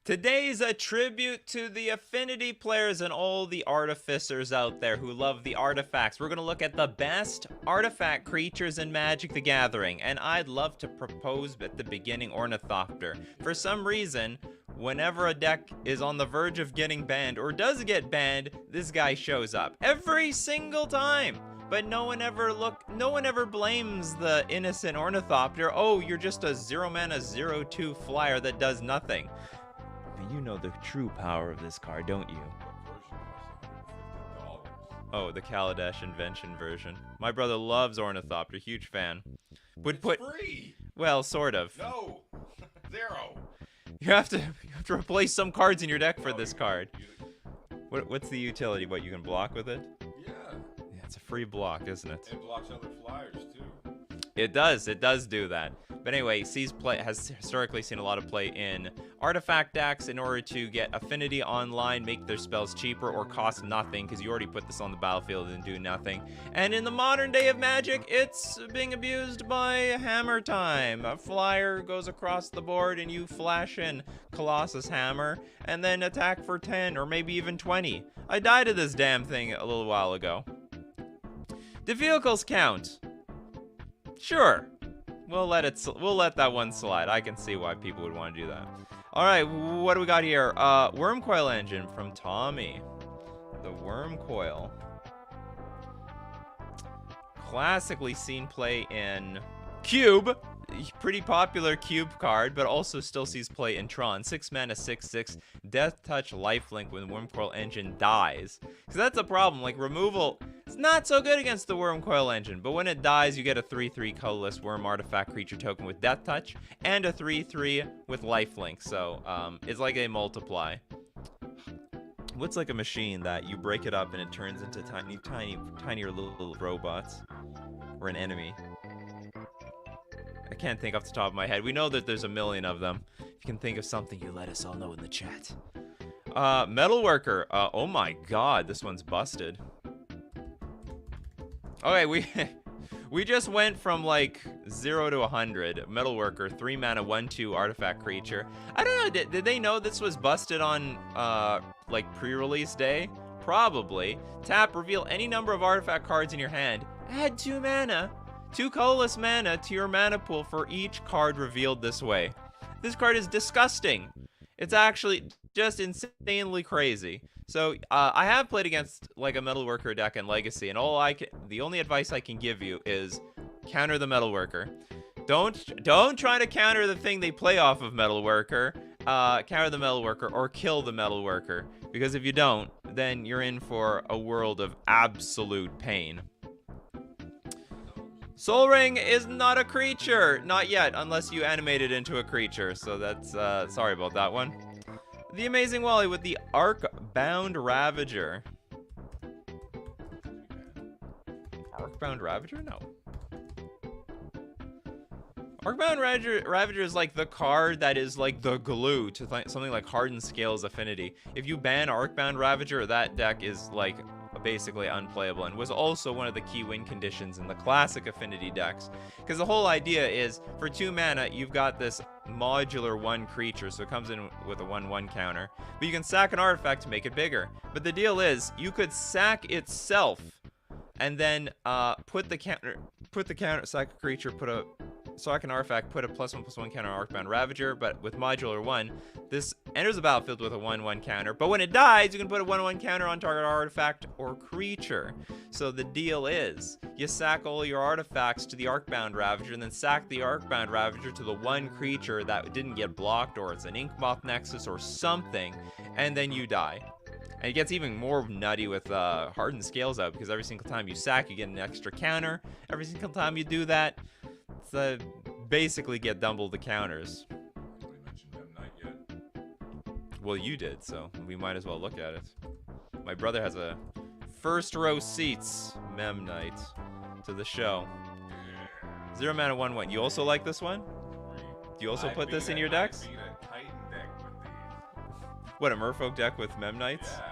Today's a tribute to the affinity players and all the artificers out there who love the artifacts. We're going to look at the best artifact creatures in Magic the Gathering, and I'd love to propose at the beginning Ornithopter. For some reason, whenever a deck is on the verge of getting banned or does get banned, this guy shows up every single time. But no one ever blames the innocent Ornithopter. Oh, you're just a 0-mana 0/2 flyer that does nothing. You know the true power of this card, don't you? Oh, the Kaladesh invention version. My brother loves Ornithopter, huge fan. Would put free. Well, sort of. No, 0. You have to replace some cards in your deck for this card. What's the utility? What, you can block with it? Yeah. Yeah, it's a free block, isn't it? It blocks other flyers too. It does do that. But anyway, has historically seen a lot of play in artifact decks in order to get affinity online, make their spells cheaper or cost nothing, because you already put this on the battlefield and do nothing. And in the modern day of Magic, it's being abused by Hammer Time. A flyer goes across the board and you flash in Colossus Hammer and then attack for 10 or maybe even 20. I died of this damn thing a little while ago. Do vehicles count? Sure. We'll let that one slide. I can see why people would want to do that. All right, what do we got here? Worm Coil Engine from Tommy. The Worm Coil. Classically seen play in Cube. Pretty popular Cube card, but also still sees play in Tron. 6 mana, 6/6, Death Touch, Lifelink when the Worm Coil Engine dies. Because that's a problem. Like, removal, it's not so good against the Worm Coil Engine, but when it dies, you get a 3/3 colorless Worm Artifact Creature token with Death Touch, and a 3/3 with Lifelink. So, it's like a multiply. What's like a machine that you break it up and it turns into tinier little robots? Or an enemy? I can't think off the top of my head. We know that there's a million of them. If you can think of something, you let us all know in the chat. Metalworker. Oh my god, this one's busted. Okay, we just went from like 0 to 100. Metalworker, 3 mana, 1/2 artifact creature. I don't know, did they know this was busted on like pre-release day? Probably. Tap, reveal any number of artifact cards in your hand. Add 2 mana. 2 colorless mana to your mana pool for each card revealed this way. This card is disgusting. It's actually just insanely crazy. So I have played against like a Metalworker deck in Legacy, and the only advice I can give you is counter the Metalworker. Don't try to counter the thing they play off of Metalworker. Counter the Metalworker or kill the Metalworker, because if you don't, then you're in for a world of absolute pain. Soul Ring is not a creature, not yet, unless you animate it into a creature. So that's sorry about that one. The Amazing Wally with the Arcbound Ravager. Arcbound Ravager? No. Arcbound Ravager is like the card that is like the glue to something like Hardened Scales Affinity. If you ban Arcbound Ravager, that deck is like basically unplayable, and was also one of the key win conditions in the classic affinity decks, because the whole idea is for 2 mana you've got this modular 1 creature, so it comes in with a 1/1 counter, but you can sack an artifact to make it bigger. But the deal is you could sack itself and then put the counter, sack a creature, sack an artifact, put a +1/+1 counter on Arcbound Ravager. But with modular 1, this enters the battlefield with a 1/1 counter, but when it dies, you can put a 1/1 counter on target artifact or creature. So the deal is, you sack all your artifacts to the Arcbound Ravager, and then sack the Arcbound Ravager to the 1 creature that didn't get blocked, or it's an Inkmoth Nexus or something, and then you die. And it gets even more nutty with Hardened Scales out, because every single time you sack, you get an extra counter. Every single time you do that, it's basically get double the counters. We mentioned them not yet. Well, you did, so we might as well look at it. My brother has a first row seats Mem Night to the show. 0 mana 1/1. You also like this one? Do you also put this in your decks? I beat a Titan deck with these. What, a Merfolk deck with Mem Knights? Yeah.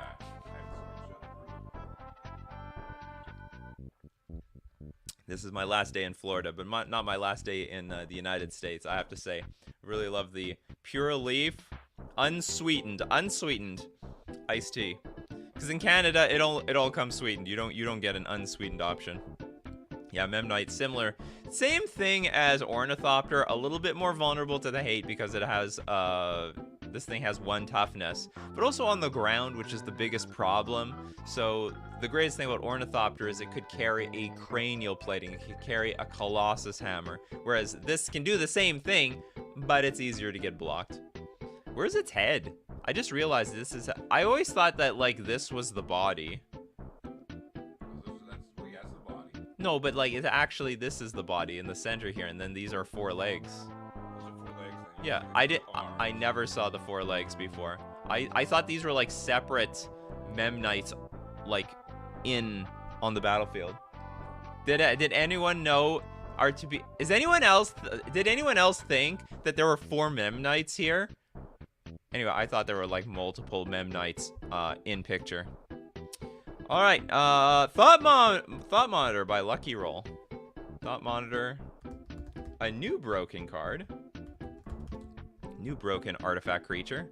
This is my last day in Florida, but not my last day in the United States, I have to say. Really love the Pure Leaf. Unsweetened iced tea. Because in Canada, it all comes sweetened. You don't get an unsweetened option. Yeah, Memnite, similar. Same thing as Ornithopter, a little bit more vulnerable to the hate because it has, this thing has 1 toughness. But also on the ground, which is the biggest problem. So the greatest thing about Ornithopter is it could carry a cranial plating. It could carry a Colossus hammer. Whereas this can do the same thing, but it's easier to get blocked. Where's its head? I just realized this is... I always thought that, like, this was the body. No, but, like, it's actually, this is the body in the center here, and then these are 4 legs. Yeah, I never saw the 4 legs before. I thought these were, like, separate Memnites, like, on the battlefield. Did anyone know... did anyone else think that there were 4 Memnites here? Anyway, I thought there were like multiple Memnites in picture. All right, Thought Monitor by Lucky Roll. Thought Monitor, a new broken card. New broken artifact creature.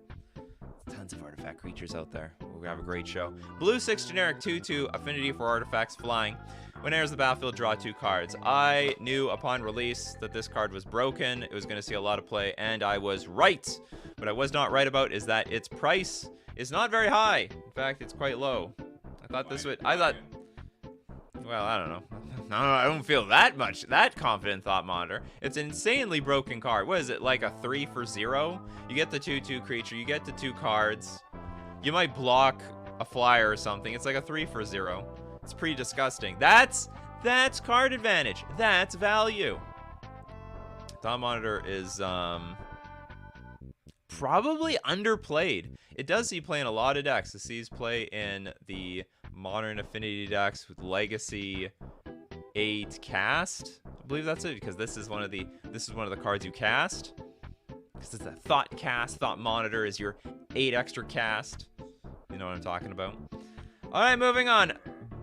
Tons of artifact creatures out there. We're gonna have a great show. Blue 6 generic 2/2 affinity for artifacts flying. When it enters the battlefield, draw 2 cards. I knew upon release that this card was broken. It was going to see a lot of play, and I was right. What I was not right about is that its price is not very high. In fact, it's quite low. I thought this would... well, I don't know. I don't feel that confident, Thought Monitor. It's an insanely broken card. What is it, like a 3 for 0? You get the 2/2 creature, you get the 2 cards. You might block a flyer or something. It's like a 3 for 0. It's pretty disgusting. That's card advantage. That's value. Thought Monitor is probably underplayed. It does see play in a lot of decks. It sees play in the Modern Affinity decks with Legacy 8 cast. I believe that's it, because this is one of the cards you cast. Because it's a Thought cast. Thought Monitor is your 8 extra cast. You know what I'm talking about. All right, moving on.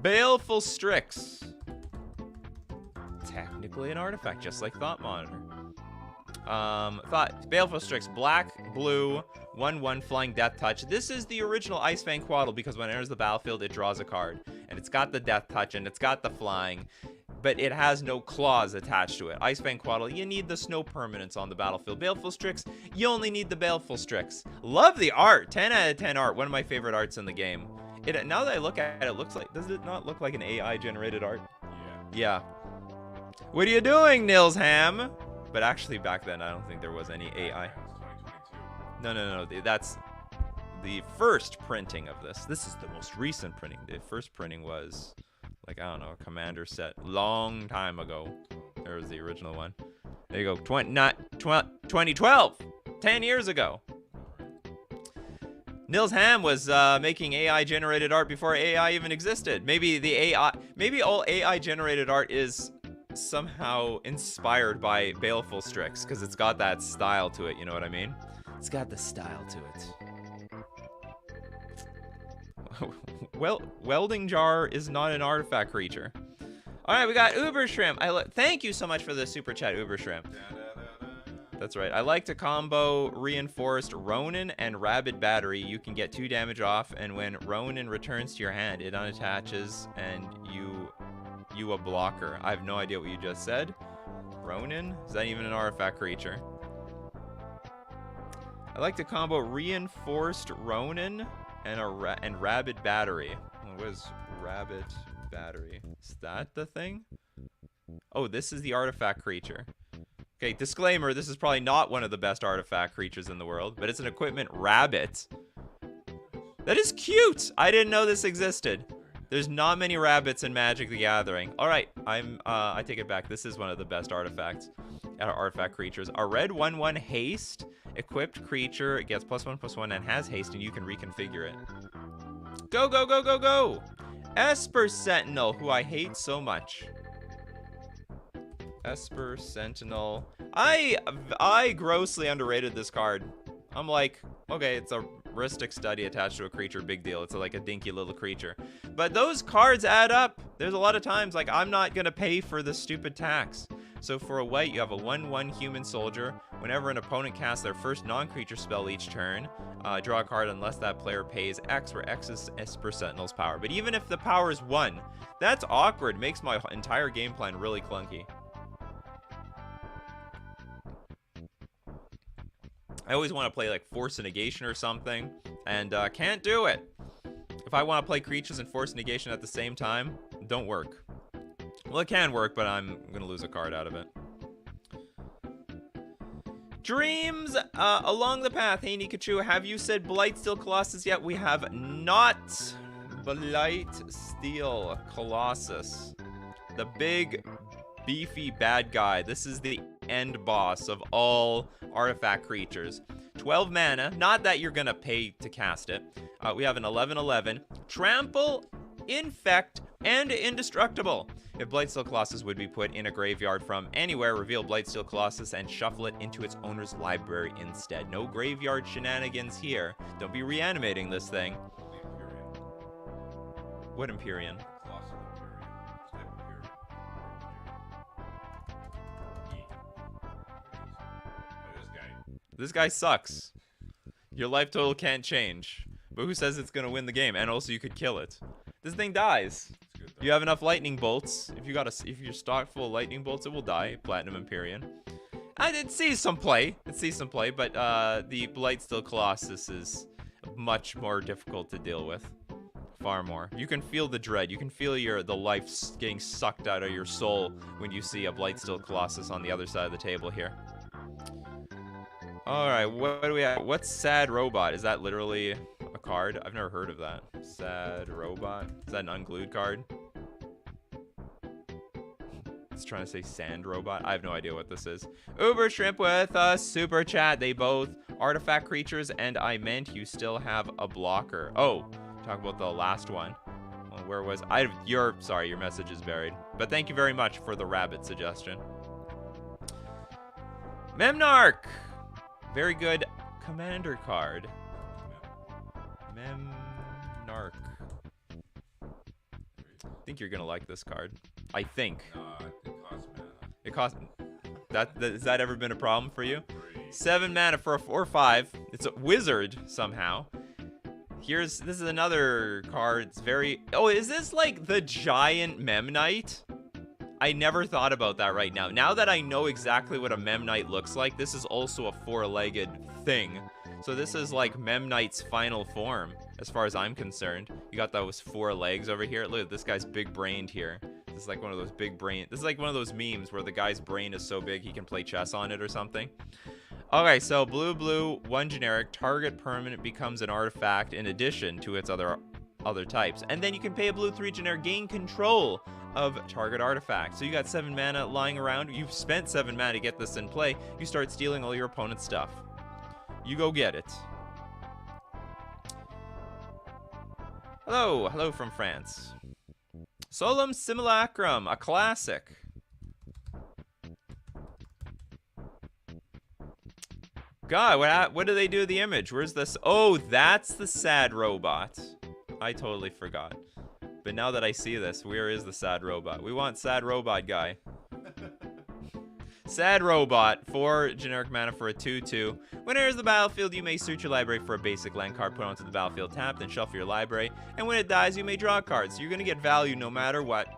Baleful Strix. Technically an artifact, just like Thought Monitor. Baleful Strix, black, blue, 1/1 flying death touch. This is the original Icefang Quaddle because when it enters the battlefield, it draws a card. And it's got the death touch and it's got the flying, but it has no claws attached to it. Icefang Quaddle, you need the snow permanents on the battlefield. Baleful Strix, you only need the Baleful Strix. Love the art. 10 out of 10 art. One of my favorite arts in the game. Now that I look at it, it looks like... Does it not look like an AI-generated art? Yeah. What are you doing, Nils Ham? But actually, back then, I don't think there was any AI. No. That's the first printing of this. This is the most recent printing. The first printing was, like, I don't know, a commander set. Long time ago. There was the original one. There you go. 2012. 10 years ago. Nils Ham was making AI-generated art before AI even existed. Maybe all AI-generated art is somehow inspired by Baleful Strix, because it's got that style to it, you know what I mean? It's got the style to it. Well, Welding Jar is not an artifact creature. All right, we got Uber Shrimp. Thank you so much for the super chat, Uber Shrimp. That's right. I like to combo Reinforced Ronin and Rabid Battery. You can get 2 damage off, and when Ronin returns to your hand, it unattaches, and you a blocker. I have no idea what you just said. Ronin? Is that even an artifact creature? I like to combo Reinforced Ronin and Rabid Battery. What is Rabid Battery? Is that the thing? Oh, this is the artifact creature. Okay, disclaimer, this is probably not one of the best artifact creatures in the world, but it's an equipment rabbit. That is cute! I didn't know this existed. There's not many rabbits in Magic the Gathering. All right, I take it back. This is one of the best artifact creatures. A red 1/1 haste equipped creature. It gets +1/+1 and has haste, and you can reconfigure it. Go, go, go, go, go! Esper Sentinel, who I hate so much. Esper Sentinel. I grossly underrated this card. I'm like, okay, it's a Ristic Study attached to a creature, big deal. It's like a dinky little creature. But those cards add up. There's a lot of times, like, I'm not gonna pay for the stupid tax. So for a white, you have a 1/1 human soldier Whenever an opponent casts their first non-creature spell each turn, draw a card unless that player pays X, where X is Esper Sentinel's power. But even if the power is 1, that's awkward. Makes my entire game plan really clunky. I always want to play like Force of Negation or something, and can't do it. If I want to play creatures and Force of Negation at the same time, don't work. Well, it can work, but I'm going to lose a card out of it. Dreams along the path. Hey, Nikachu, have you said Blightsteel Colossus yet? We have not. Blightsteel Colossus. The big, beefy bad guy. This is the end boss of all artifact creatures. 12 mana. Not that you're going to pay to cast it. We have an 11/11. Trample, Infect, and Indestructible. If Blightsteel Colossus would be put in a graveyard from anywhere, reveal Blightsteel Colossus and shuffle it into its owner's library instead. No graveyard shenanigans here. Don't be reanimating this thing. What Empyrean? Colossal Empyrean. This guy sucks. Your life total can't change. But who says it's going to win the game? And also you could kill it. This thing dies. You have enough lightning bolts. If you're stocked full of lightning bolts, it will die. Platinum Empyrean. It sees some play. But the Blightsteel Colossus is much more difficult to deal with. Far more. You can feel the dread. You can feel the life getting sucked out of your soul when you see a Blightsteel Colossus on the other side of the table here. Alright, what do we have? What's Sad Robot? Is that literally a card? I've never heard of that. Sad Robot? Is that an unglued card? It's trying to say Sand Robot. I have no idea what this is. Uber Shrimp with a super chat. They both artifact creatures, and I meant you still have a blocker. Oh, talk about the last one. Well, where was sorry, your message is buried. But thank you very much for the rabbit suggestion. Memnarch! Very good commander card. Memnarch. I think you're gonna like this card. I think. It costs mana. It costs. Has that ever been a problem for you? 3. 7 mana for a 4/5. It's a wizard somehow. This is another card. It's very. Oh, is this like the giant Memnite? I never thought about that right now. Now that I know exactly what a Memnite looks like, this is also a 4-legged thing. So this is like Memnite's final form, as far as I'm concerned. You got those 4 legs over here. Look at this guy's big-brained here. This is like one of those This is like one of those memes where the guy's brain is so big he can play chess on it or something. Okay, so blue, 1 generic. Target permanent becomes an artifact in addition to its other types. And then you can pay a blue 3 generic, gain control of target artifact. So you got 7 mana lying around. You've spent 7 mana to get this in play. You start stealing all your opponent's stuff. You go get it. Hello from France. Solemn Simulacrum, a classic. God, what do they do to the image? Where's this? Oh, that's the Sad Robot. I totally forgot. But now that I see this, where is the Sad Robot? We want Sad Robot guy. Sad Robot, 4 generic mana for a 2/2. When it enters the battlefield, you may search your library for a basic land card, put onto the battlefield tapped, then shuffle your library. And when it dies, you may draw a card. So you're going to get value no matter what.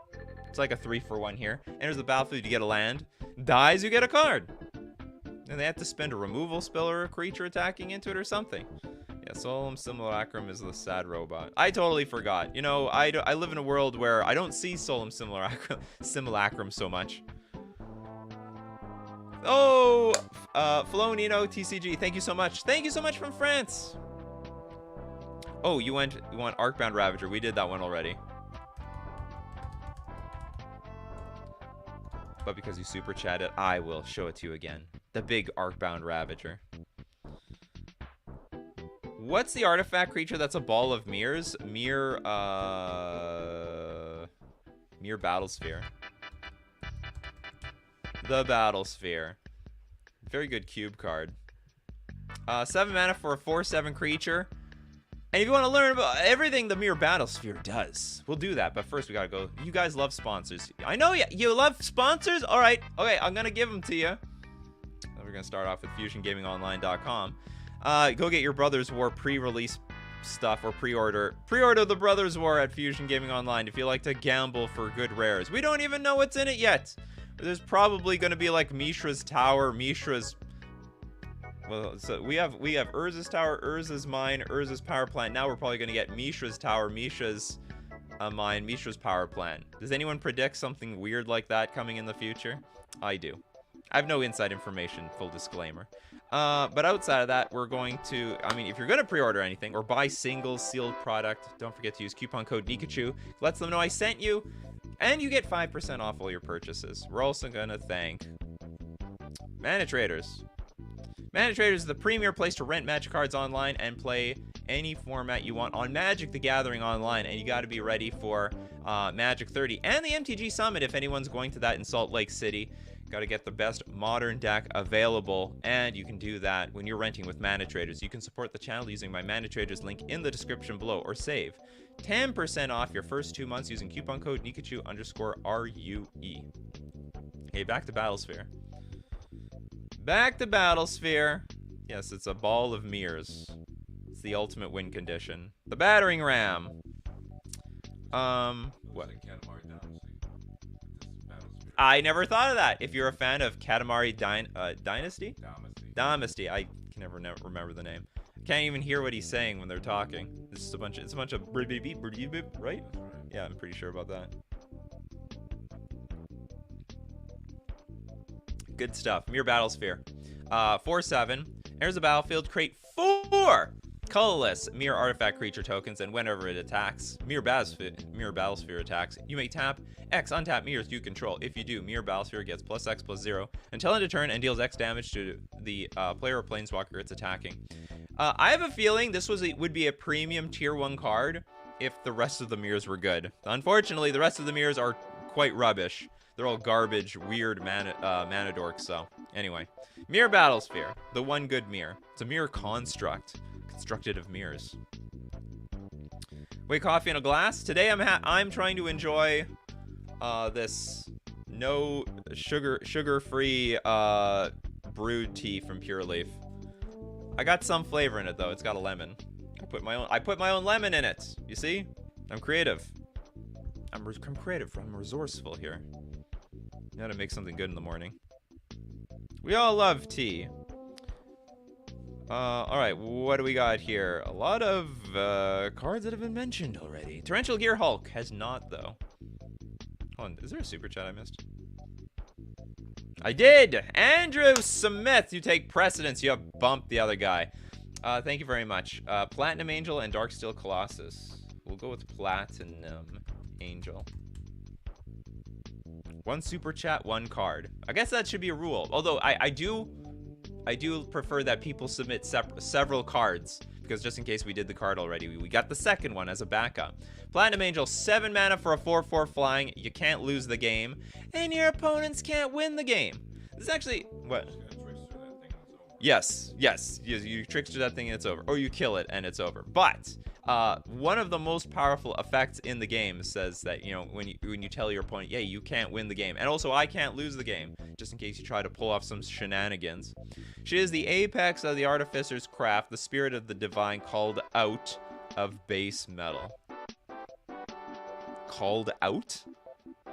It's like a 3-for-1 here. Enters the battlefield, you get a land. Dies, you get a card. And they have to spend a removal spell or a creature attacking into it or something. Yeah, Solemn Simulacrum is the Sad Robot. I totally forgot. You know, I live in a world where I don't see Solemn Simulacrum so much. Oh, Felonino TCG, thank you so much. Thank you so much from France. Oh, you want Arcbound Ravager. We did that one already. But because you super chatted, I will show it to you again. The big Arcbound Ravager. What's the artifact creature that's a ball of mirrors? Mirror Battlesphere. The Battlesphere. Very good cube card. 7 mana for a 4/7 creature. And if you want to learn about everything the Mirror Battlesphere does, we'll do that. But first, we gotta go. You guys love sponsors. I know you love sponsors. All right. Okay, I'm gonna give them to you. We're going to start off with FusionGamingOnline.com. Go get your Brothers War pre-release stuff or pre-order the Brothers War at Fusion Gaming Online if you like to gamble for good rares. We don't even know what's in it yet. There's probably going to be like Mishra's Tower, Mishra's... Well, so we have Urza's Tower, Urza's Mine, Urza's Power Plant. Now we're probably going to get Mishra's Tower, Mishra's Mine, Mishra's Power Plant. Does anyone predict something weird like that coming in the future? I do. I have no inside information, full disclaimer. But outside of that, we're going to, I mean, if you're going to pre-order anything or buy single sealed product, don't forget to use coupon code Nikachu. Lets them know I sent you, and you get 5% off all your purchases. We're also going to thank Mana Traders. Mana Traders is the premier place to rent Magic cards online and play any format you want on Magic the Gathering online. And you got to be ready for Magic 30 and the MTG Summit if anyone's going to that in Salt Lake City. Got to get the best modern deck available, and you can do that when you're renting with Mana Traders. You can support the channel using my Mana Traders link in the description below, or save 10% off your first 2 months using coupon code Nikachu_RUE. Okay, back to Battlesphere. Back to Battlesphere. Yes, it's a ball of mirrors. It's the ultimate win condition. The battering ram. What? I never thought of that. If you're a fan of Katamari Dynasty? Dynasty. I can never remember the name. Can't even hear what he's saying when they're talking. It's a bunch of right? Yeah, I'm pretty sure about that. Good stuff. Mirror Battlesphere. 4/7. Enters the battlefield. Create 4 colorless mirror artifact creature tokens, and whenever it attacks, mirror Battlesphere attacks, you may tap X untap mirrors you control. If you do, mirror Battlesphere gets +X+0 until end of turn and deals X damage to the player or planeswalker it's attacking. I have a feeling this would be a premium tier 1 card if the rest of the mirrors were good. Unfortunately, the rest of the mirrors are quite rubbish. They're all garbage, weird mana dorks. So anyway, mirror Battlesphere, the one good mirror. It's a mirror construct. Constructed of mirrors. Wait, coffee in a glass. Today I'm trying to enjoy this no sugar-free brewed tea from Pure Leaf. I got some flavor in it though. It's got a lemon. I put my own lemon in it. You see? I'm creative. I'm creative. I'm resourceful here. You gotta make something good in the morning. We all love tea. Alright, what do we got here? A lot of cards that have been mentioned already. Torrential Gear Hulk has not, though. Hold on, is there a super chat I missed? I did! Andrew Smith, you take precedence. You have bumped the other guy. Thank you very much. Platinum Angel and Darksteel Colossus. We'll go with Platinum Angel. 1 super chat, 1 card. I guess that should be a rule. Although I do prefer that people submit several cards, because just in case we did the card already, we got the second one as a backup. Platinum Angel, 7 mana for a 4/4 flying. You can't lose the game, and your opponents can't win the game. This is actually what? Yes. You trickster that thing and it's over, or you kill it and it's over. But one of the most powerful effects in the game says that, you know, when you tell your opponent, yeah, you can't win the game, and also I can't lose the game, just in case you try to pull off some shenanigans. She is the apex of the artificer's craft, the spirit of the divine, called out of base metal. Called out?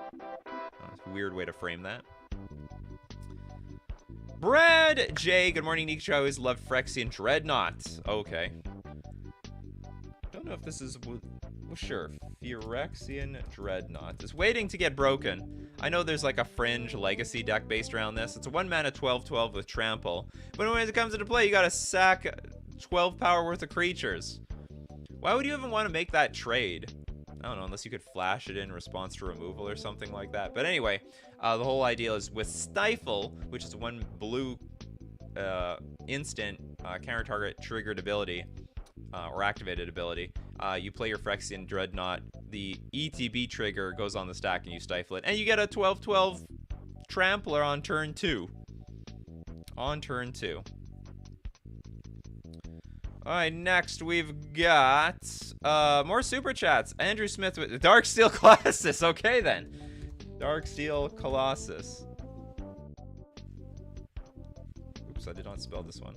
That's a weird way to frame that. Brad J, good morning, Nikachu. I always loved Phyrexian Dreadnought. Okay. Don't know if this is, well, sure. Phyrexian Dreadnought. It's waiting to get broken. I know there's like a fringe legacy deck based around this. It's a 1 mana 12/12 with trample. But when it comes into play, you gotta sack 12 power worth of creatures. Why would you even want to make that trade? I don't know, unless you could flash it in response to removal or something like that. But anyway, the whole idea is with Stifle, which is 1 blue instant counter target triggered ability, or activated ability. You play your Phyrexian Dreadnought, the ETB trigger goes on the stack and you stifle it, and you get a 12/12 trampler on turn 2. Alright, next we've got more super chats. Andrew Smith with Darksteel Colossus. Okay then. Darksteel Colossus. Oops, I did not spell this one.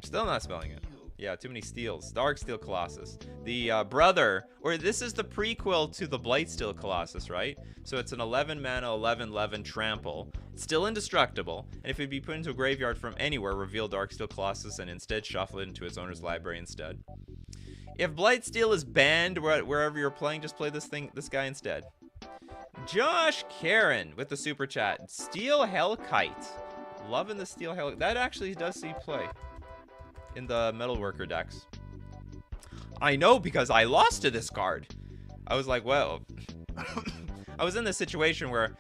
Still not spelling it. Yeah, too many steals. Darksteel Colossus. The brother, or this is the prequel to the Blightsteel Colossus, right? So it's an 11 mana, 11/11 trample. It's still indestructible, and if it'd be put into a graveyard from anywhere, reveal Darksteel Colossus and instead shuffle it into its owner's library instead. If Blightsteel is banned wherever you're playing, just play this guy instead. Josh Karen with the super chat. Steel Hellkite. Loving the Steel Hell. That actually does see play in the Metalworker decks. I know, because I lost to this card. I was like, well, I was in this situation where,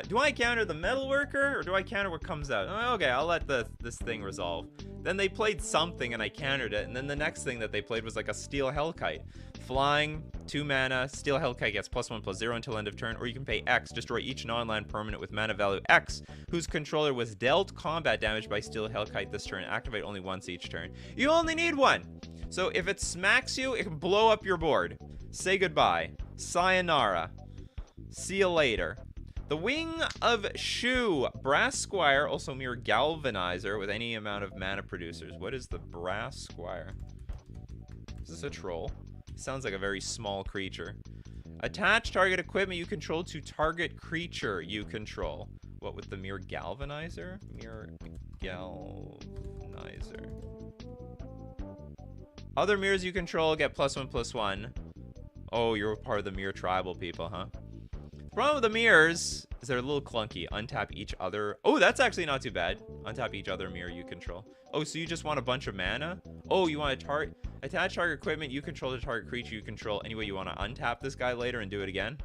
do I counter the Metalworker or do I counter what comes out? Oh, okay, I'll let this thing resolve. Then they played something and I countered it, and then the next thing that they played was like a Steel Hellkite. Flying, 2 mana, Steel Hellkite gets +1/+0 until end of turn, or you can pay X, destroy each non-land permanent with mana value X, whose controller was dealt combat damage by Steel Hellkite this turn. Activate only once each turn. You only need one! So if it smacks you, it can blow up your board. Say goodbye. Sayonara. See you later. The Wing of Shu. Brass Squire, also mere Galvanizer with any amount of mana producers. What is the Brass Squire? Is this a troll? Sounds like a very small creature. Attach target equipment you control to target creature you control. What with the mere Galvanizer? Mere Galvanizer. Other mirrors you control get +1/+1. Oh, you're part of the mirror tribal people, huh? The problem with the mirrors is they're a little clunky. Untap each other. Oh, that's actually not too bad. Untap each other mirror you control. Oh, so you just want a bunch of mana? Oh, you want to attach target equipment you control to target creature you control. Anyway, you want to untap this guy later and do it again?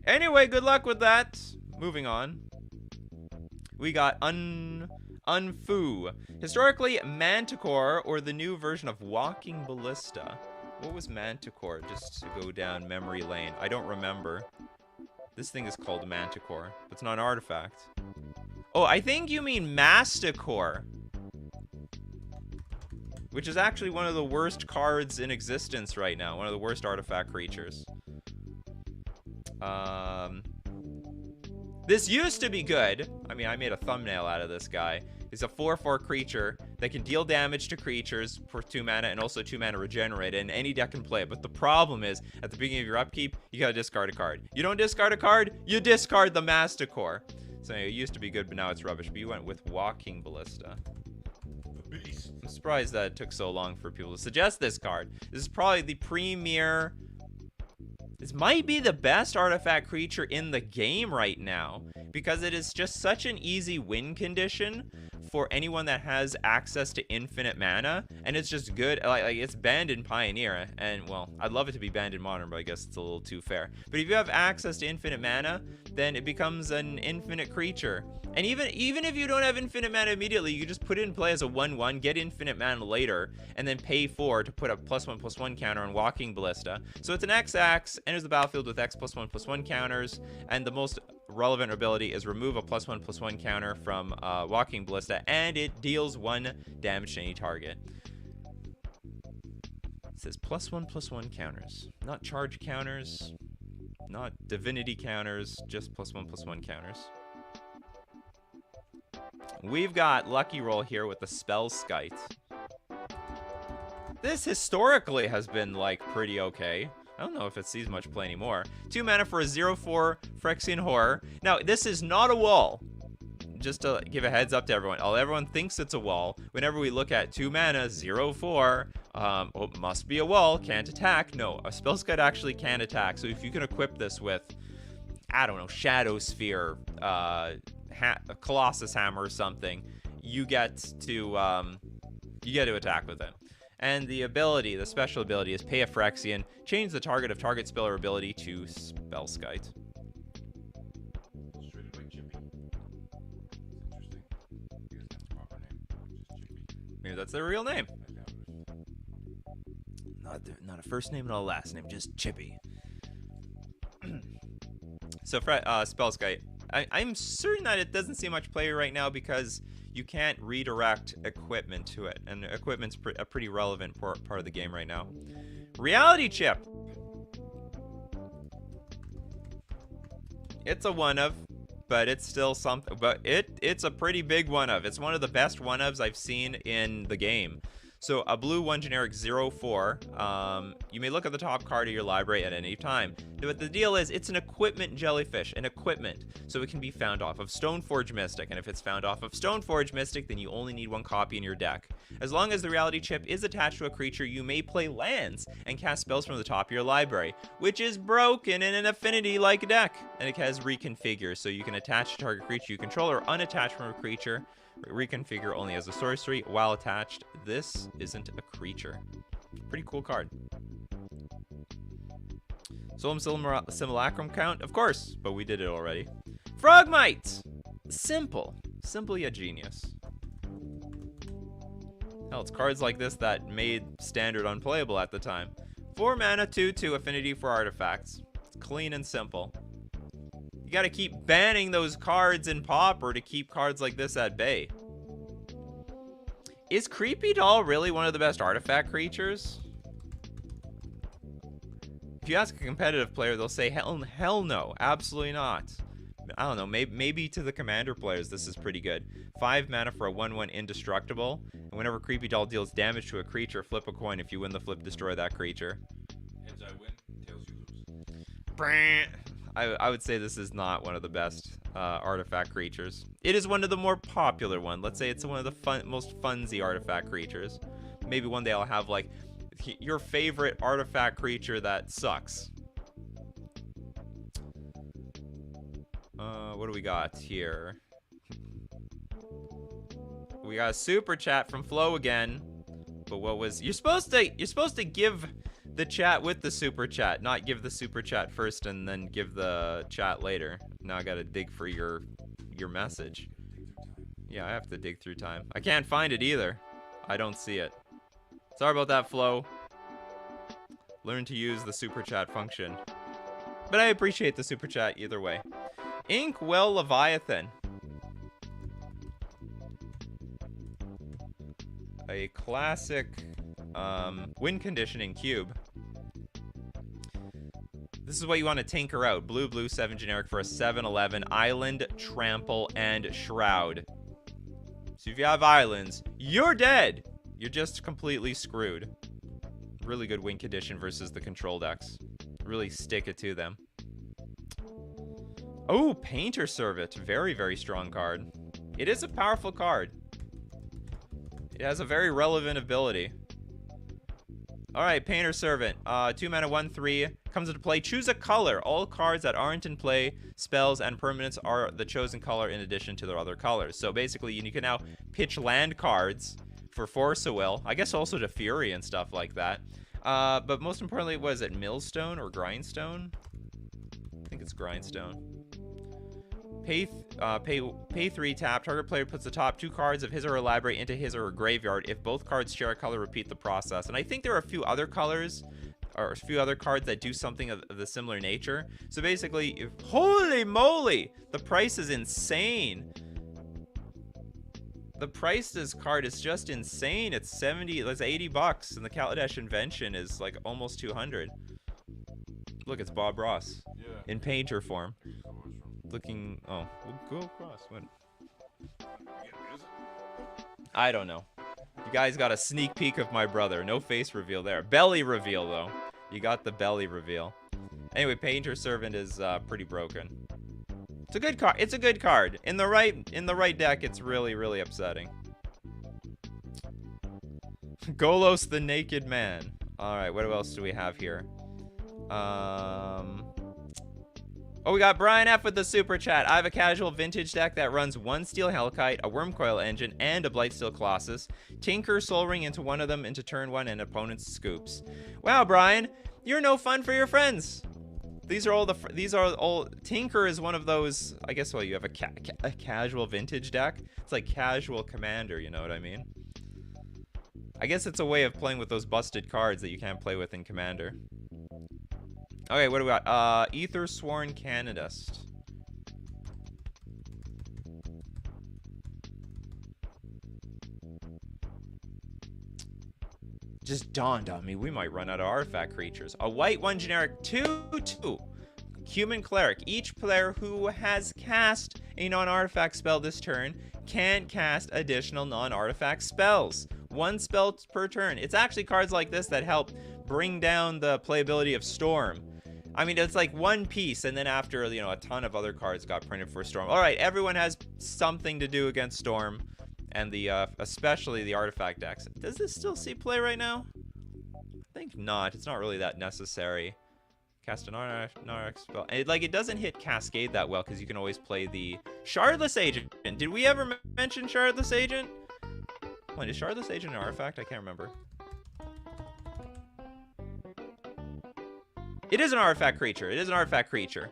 Anyway, good luck with that. Moving on. We got Unfu. Historically, Manticore, or the new version of Walking Ballista. What was Manticore? Just to go down memory lane. I don't remember. This thing is called Manticore. It's not an artifact. Oh, I think you mean Masticore, which is actually one of the worst cards in existence right now. One of the worst artifact creatures. This used to be good. I mean, I made a thumbnail out of this guy. He's a 4/4 creature that can deal damage to creatures for 2 mana and also 2 mana regenerate, and any deck can play it. But the problem is, at the beginning of your upkeep, you gotta discard a card. You don't discard a card, you discard the Masticore. So it used to be good, but now it's rubbish. But you went with Walking Ballista. I'm surprised that it took so long for people to suggest this card. This is probably the premier... This might be the best artifact creature in the game right now, because it is just such an easy win condition for anyone that has access to infinite mana, and it's just good. Like it's banned in Pioneer, and well, I'd love it to be banned in Modern, but I guess it's a little too fair. But if you have access to infinite mana, then it becomes an infinite creature. And even if you don't have infinite mana immediately, you just put it in play as a 1/1, get infinite mana later, and then pay 4 to put a +1/+1 counter on Walking Ballista. So it's an X-Axe, enters the battlefield with X +1/+1 counters, and the most relevant ability is remove a +1/+1 counter from Walking Ballista, and it deals 1 damage to any target. It says +1/+1 counters, not charge counters, not divinity counters, just +1/+1 counters. We've got Lucky Roll here with the Spellskite. This historically has been, like, pretty okay. I don't know if it sees much play anymore. 2 mana for a 0/4 Phyrexian Horror. Now, this is not a wall. Just to give a heads up to everyone. Everyone thinks it's a wall. Whenever we look at 2 mana, 0/4, oh, must be a wall, can't attack. No, a Spellskite actually can attack. So if you can equip this with, I don't know, Shadow Sphere, a Colossus Hammer or something, you get to attack with it. And the ability, the special ability, is pay a Phyrexian, change the target of target spell or ability to Spellskite. Maybe that's their real name. Not a first name, not a last name, just Chippy. So Spellskite. I'm certain that it doesn't see much play right now because you can't redirect equipment to it, and equipment's a pretty relevant part of the game right now. Reality Chip. It's a one of, but it's still something. But it's a pretty big one of. It's one of the best one ofs I've seen in the game. So a blue 1 generic 0/4. You may look at the top card of your library at any time. But the deal is, it's an equipment jellyfish, an equipment. So it can be found off of Stoneforge Mystic. And if it's found off of Stoneforge Mystic, then you only need 1 copy in your deck. As long as the reality chip is attached to a creature, you may play lands and cast spells from the top of your library, which is broken in an affinity-like deck. And it has reconfigure, so you can attach to target creature you control or unattach from a creature. Reconfigure only as a sorcery while attached. This isn't a creature. Pretty cool card. Solemn Simulacrum count? Of course, but we did it already. Frogmite! Simple. Simple yet genius. Hell, it's cards like this that made Standard unplayable at the time. 4 mana, 2/2 affinity for artifacts. It's clean and simple. You gotta keep banning those cards in Pauper to keep cards like this at bay. Is Creepy Doll really one of the best artifact creatures? If you ask a competitive player, they'll say, hell no, absolutely not. I don't know, maybe to the Commander players this is pretty good. 5 mana for a 1/1 indestructible. And whenever Creepy Doll deals damage to a creature, flip a coin. If you win the flip, destroy that creature. Heads I win, tails you lose. I would say this is not one of the best artifact creatures. It is one of the more popular ones. Let's say it's one of the most funsy artifact creatures. Maybe one day I'll have like your favorite artifact creature that sucks. What do we got here? We got a super chat from Flo again. But what was you're supposed to give the chat with the super chat, not give the super chat first and then give the chat later. Now I gotta dig for your message. Yeah, I have to dig through time. I can't find it either. I don't see it. Sorry about that, Flo. Learn to use the super chat function. But I appreciate the super chat either way. Inkwell Leviathan. A classic wind conditioning cube. This is what you want to tinker out. Blue 7 generic for a 7/11 island, trample, and shroud. So if you have islands, you're dead. You're just completely screwed. Really good win condition versus the control decks. Really stick it to them. Oh, Painter Servant. Very, very strong card. It is a powerful card. It has a very relevant ability. Alright, Painter Servant. 2 mana, 1/3. Comes into play. Choose a color. All cards that aren't in play, spells, and permanents are the chosen color in addition to their other colors. So basically, you can now pitch land cards for Force of Will. I guess also to Fury and stuff like that. But most importantly, was it Millstone or Grindstone? I think it's Grindstone. Pay 3 tap. Target player puts the top 2 cards of his or her library into his or her graveyard. If both cards share a color, repeat the process. And I think there are a few other colors, or a few other cards that do something of the similar nature. So basically, holy moly, the price is insane. The price of this card is just insane. It's 80 bucks, and the Kaladesh Invention is like almost 200. Look, it's Bob Ross in painter form. Looking, oh, we'll go across. What? I don't know. You guys got a sneak peek of my brother. No face reveal there. Belly reveal though. You got the belly reveal. Anyway, Painter Servant is pretty broken. It's a good card. It's a good card. In the right deck, it's really, really upsetting. Golos the Naked Man. All right, what else do we have here? Oh, we got Brian F with the super chat. I have a casual vintage deck that runs 1 Steel Hellkite, a Wormcoil Engine, and a Blightsteel Colossus. Tinker Soul Ring into one of them into turn 1 and opponent's scoops. Wow, Brian, you're no fun for your friends. These are all Tinker is one of those, I guess, well, you have a casual vintage deck. It's like casual Commander, you know what I mean? I guess it's a way of playing with those busted cards that you can't play with in Commander. Okay, what do we got? Ether Sworn Canonist. Just dawned on me, we might run out of artifact creatures. A white 1 generic 2/2. Human Cleric. Each player who has cast a non-artifact spell this turn can cast additional non-artifact spells. 1 spell per turn. It's actually cards like this that help bring down the playability of Storm. I mean, it's like one piece, and then after, you know, a ton of other cards got printed for Storm. All right, everyone has something to do against Storm, and the especially the artifact decks. Does this still see play right now? I think not. It's not really that necessary. Cast an non-artifact spell. And it doesn't hit Cascade that well because you can always play the Shardless Agent. Did we ever mention Shardless Agent? Wait, is Shardless Agent an artifact? I can't remember. It is an artifact creature. It is an artifact creature.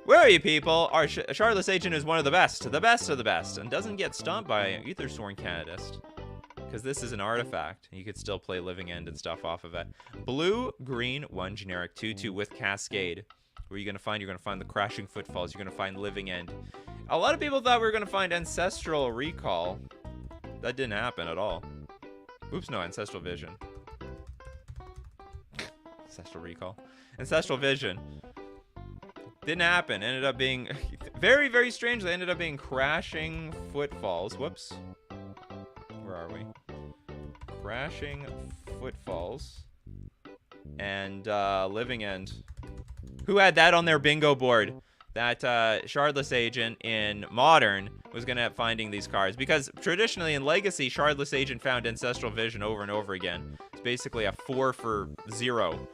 Where are you, people? Our Shardless Agent is one of the best of the best, and doesn't get stomped by Aethersworn Canonist. Because this is an artifact. You could still play Living End and stuff off of it. Blue, green, 1 generic, 2/2 with Cascade. Where are you going to find? You're going to find the Crashing Footfalls. You're going to find Living End. A lot of people thought we were going to find Ancestral Recall. That didn't happen at all. Oops, no, Ancestral Vision. Ancestral Recall. Ancestral Vision. Didn't happen. Ended up being... very, very strangely, ended up being Crashing Footfalls. Whoops. Where are we? Crashing Footfalls. And Living End. Who had that on their bingo board? That Shardless Agent in Modern was going to end up finding these cards. Because traditionally in Legacy, Shardless Agent found Ancestral Vision over and over again. It's basically a 4 for 0.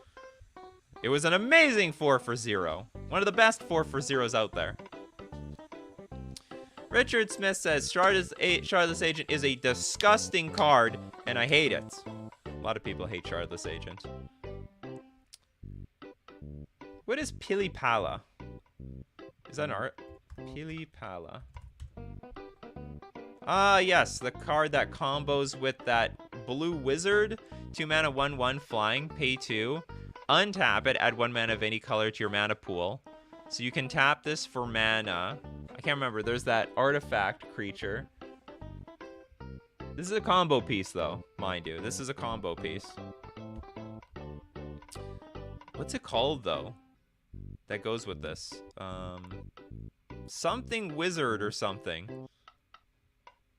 It was an amazing 4 for 0. One of the best 4 for 0s out there. Richard Smith says, Shardless Agent is a disgusting card, and I hate it. A lot of people hate Shardless Agent. What is Pilipala? Is that an art? Pilipala. Ah, yes, the card that combos with that blue wizard. 2 mana, 1/1 flying, pay 2. Untap it, add 1 mana of any color to your mana pool. So you can tap this for mana. I can't remember. There's that artifact creature. This is a combo piece, though, mind you. This is a combo piece. What's it called, though? That goes with this. Something wizard or something.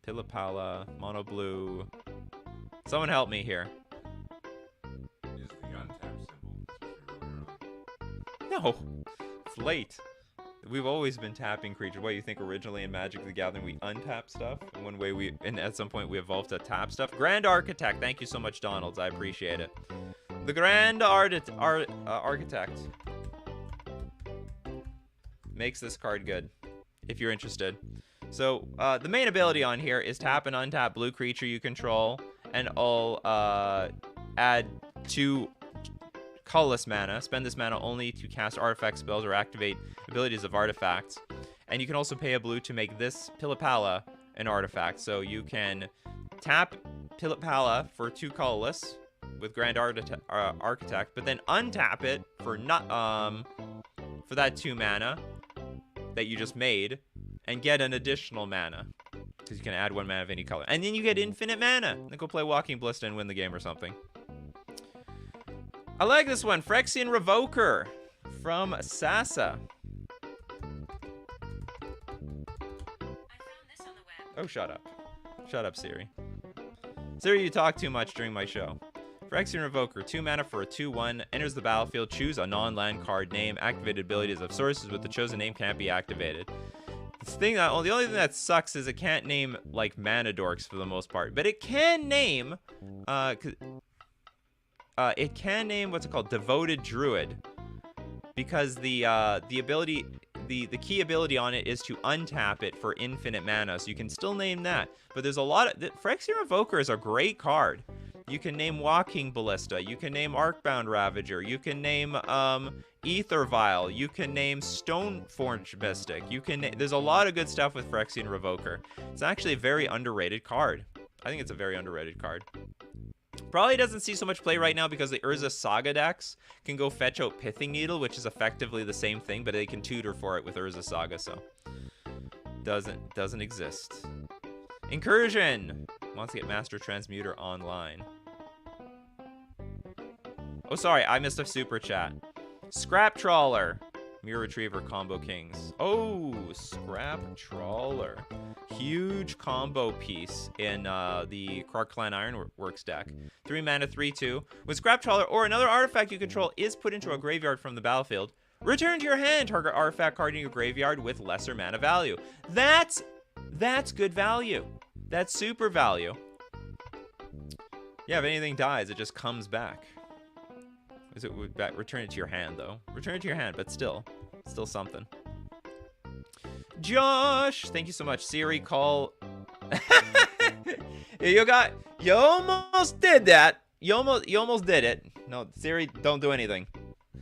Pilipala, mono blue. Someone help me here. Is the untap symbol? No, it's late. We've always been tapping creatures. What, you think originally in Magic the Gathering we untap stuff? And one way and at some point we evolved to tap stuff. Grand Architect, thank you so much, Donalds. I appreciate it. The Grand Architect makes this card good, if you're interested. So the main ability on here is tap and untap blue creature you control, and I'll add 2 colorless mana. Spend this mana only to cast artifact spells or activate abilities of artifacts. And you can also pay a blue to make this Pilipala an artifact. So you can tap Pilipala for 2 colorless with Grand Architect, but then untap it for for that 2 mana that you just made, and get an additional mana. Because you can add 1 mana of any color. And then you get infinite mana. Then go play Walking Ballista and win the game or something. I like this one. Phyrexian Revoker from Sasa. Oh, shut up. Shut up, Siri. Siri, you talk too much during my show. Phyrexian Revoker, 2 mana for a 2/1, enters the battlefield, choose a non-land card name, activated abilities of sources with the chosen name can't be activated. The only thing that sucks is it can't name, like, mana dorks for the most part, but it can name, what's it called, Devoted Druid, because the ability, the key ability on it is to untap it for infinite mana, so you can still name that. But there's a lot of... Phyrexian Revoker is a great card. You can name Walking Ballista. You can name Arcbound Ravager. You can name Ether Vial. You can name Stoneforge Mystic. There's a lot of good stuff with Phyrexian Revoker. It's actually a very underrated card. I think it's a very underrated card. Probably doesn't see so much play right now because the Urza Saga decks can go fetch out Pithing Needle, which is effectively the same thing, but they can tutor for it with Urza Saga, so doesn't exist. Incursion wants to get Master Transmuter online. Oh, sorry, I missed a super chat. Scrap Trawler Mirror Retriever combo kings. Oh, Scrap Trawler. Huge combo piece in the Krark Clan Ironworks deck. 3 mana, 3/2. With Scrap Trawler or another artifact you control is put into a graveyard from the battlefield, return to your hand target artifact card in your graveyard with lesser mana value. That's good value. That's super value. Yeah, if anything dies, it just comes back. Is it return it to your hand though? Return it to your hand, but still something. Josh, thank you so much. Siri, call. You almost did that. You almost did it. No, Siri, don't do anything.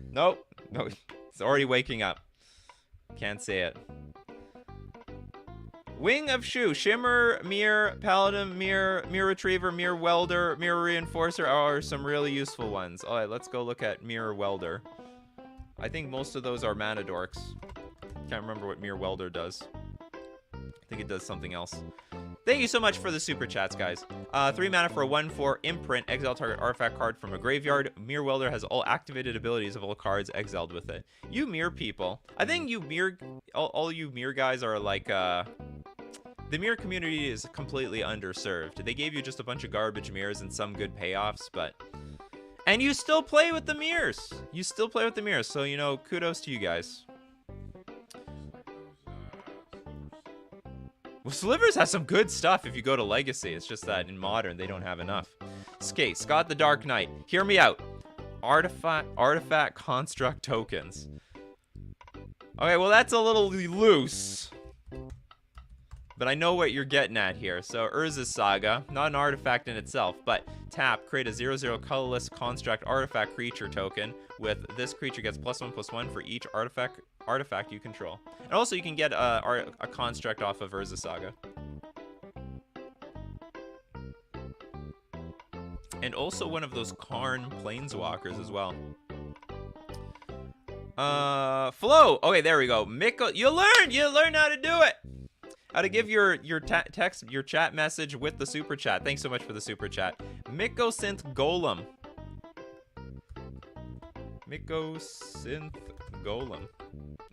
Nope. No, it's already waking up. Can't say it. Wing of Shu, Shimmer, Mirror, Paladin, Mirror, Mirror Retriever, Mirror Welder, Mirror Reinforcer are some really useful ones. Alright, let's go look at Mirror Welder. I think most of those are mana dorks. Can't remember what Mirror Welder does. I think it does something else. Thank you so much for the super chats, guys. 3 mana for a 1/4 imprint. Exile target artifact card from a graveyard. Mirror Welder has all activated abilities of all cards exiled with it. You mirror people. I think you mirror... All you mirror guys are like... The mirror community is completely underserved. They gave you just a bunch of garbage mirrors and some good payoffs, but... And you still play with the mirrors. You still play with the mirrors, so, you know, kudos to you guys. Well, Slivers has some good stuff if you go to Legacy. It's just that in Modern, they don't have enough. Okay, Scott the Dark Knight. Hear me out. Artifact construct tokens. Okay, well, that's a little loose. But I know what you're getting at here. So, Urza's Saga, not an artifact in itself, but tap, create a 0/0 colorless construct artifact creature token with this creature gets +1/+1 for each artifact you control. And also, you can get a construct off of Urza's Saga. And also one of those Karn Planeswalkers as well. Flow. Okay, there we go. Miko, you learn how to do it. How to give your chat message with the super chat. Thanks so much for the super chat. Mycosynth Golem. Mycosynth Golem.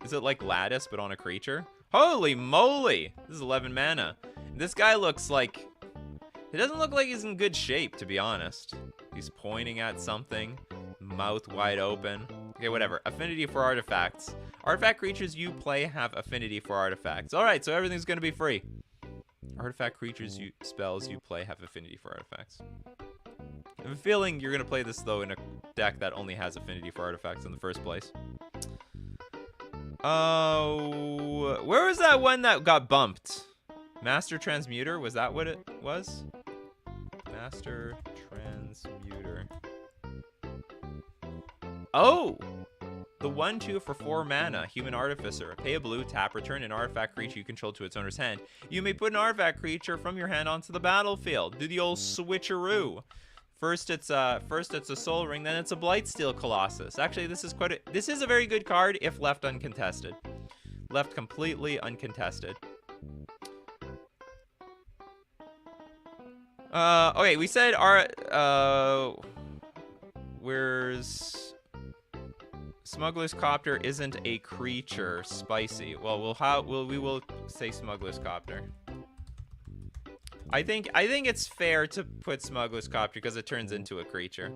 Is it like Lattice but on a creature? Holy moly! This is 11 mana. This guy looks like... He doesn't look like he's in good shape, to be honest. He's pointing at something. Mouth wide open. Okay, whatever. Affinity for artifacts. Artifact creatures you play have affinity for artifacts. Alright, so everything's gonna be free. Artifact creatures spells you play have affinity for artifacts. I have a feeling you're gonna play this, though, in a deck that only has affinity for artifacts in the first place. Oh, where was that one that got bumped? Master Transmuter? Was that what it was? Master Transmuter. Oh! The 1/2 for 4 mana, Human Artificer. Pay a blue, tap, return an artifact creature you control to its owner's hand. You may put an artifact creature from your hand onto the battlefield. Do the old switcheroo. First it's a Soul Ring, then it's a Blightsteel Colossus. Actually, this is a very good card if left uncontested. Left completely uncontested. Okay, we said where's Smuggler's Copter isn't a creature. Spicy. Well, we will say Smuggler's Copter. I think it's fair to put Smuggler's Copter because it turns into a creature.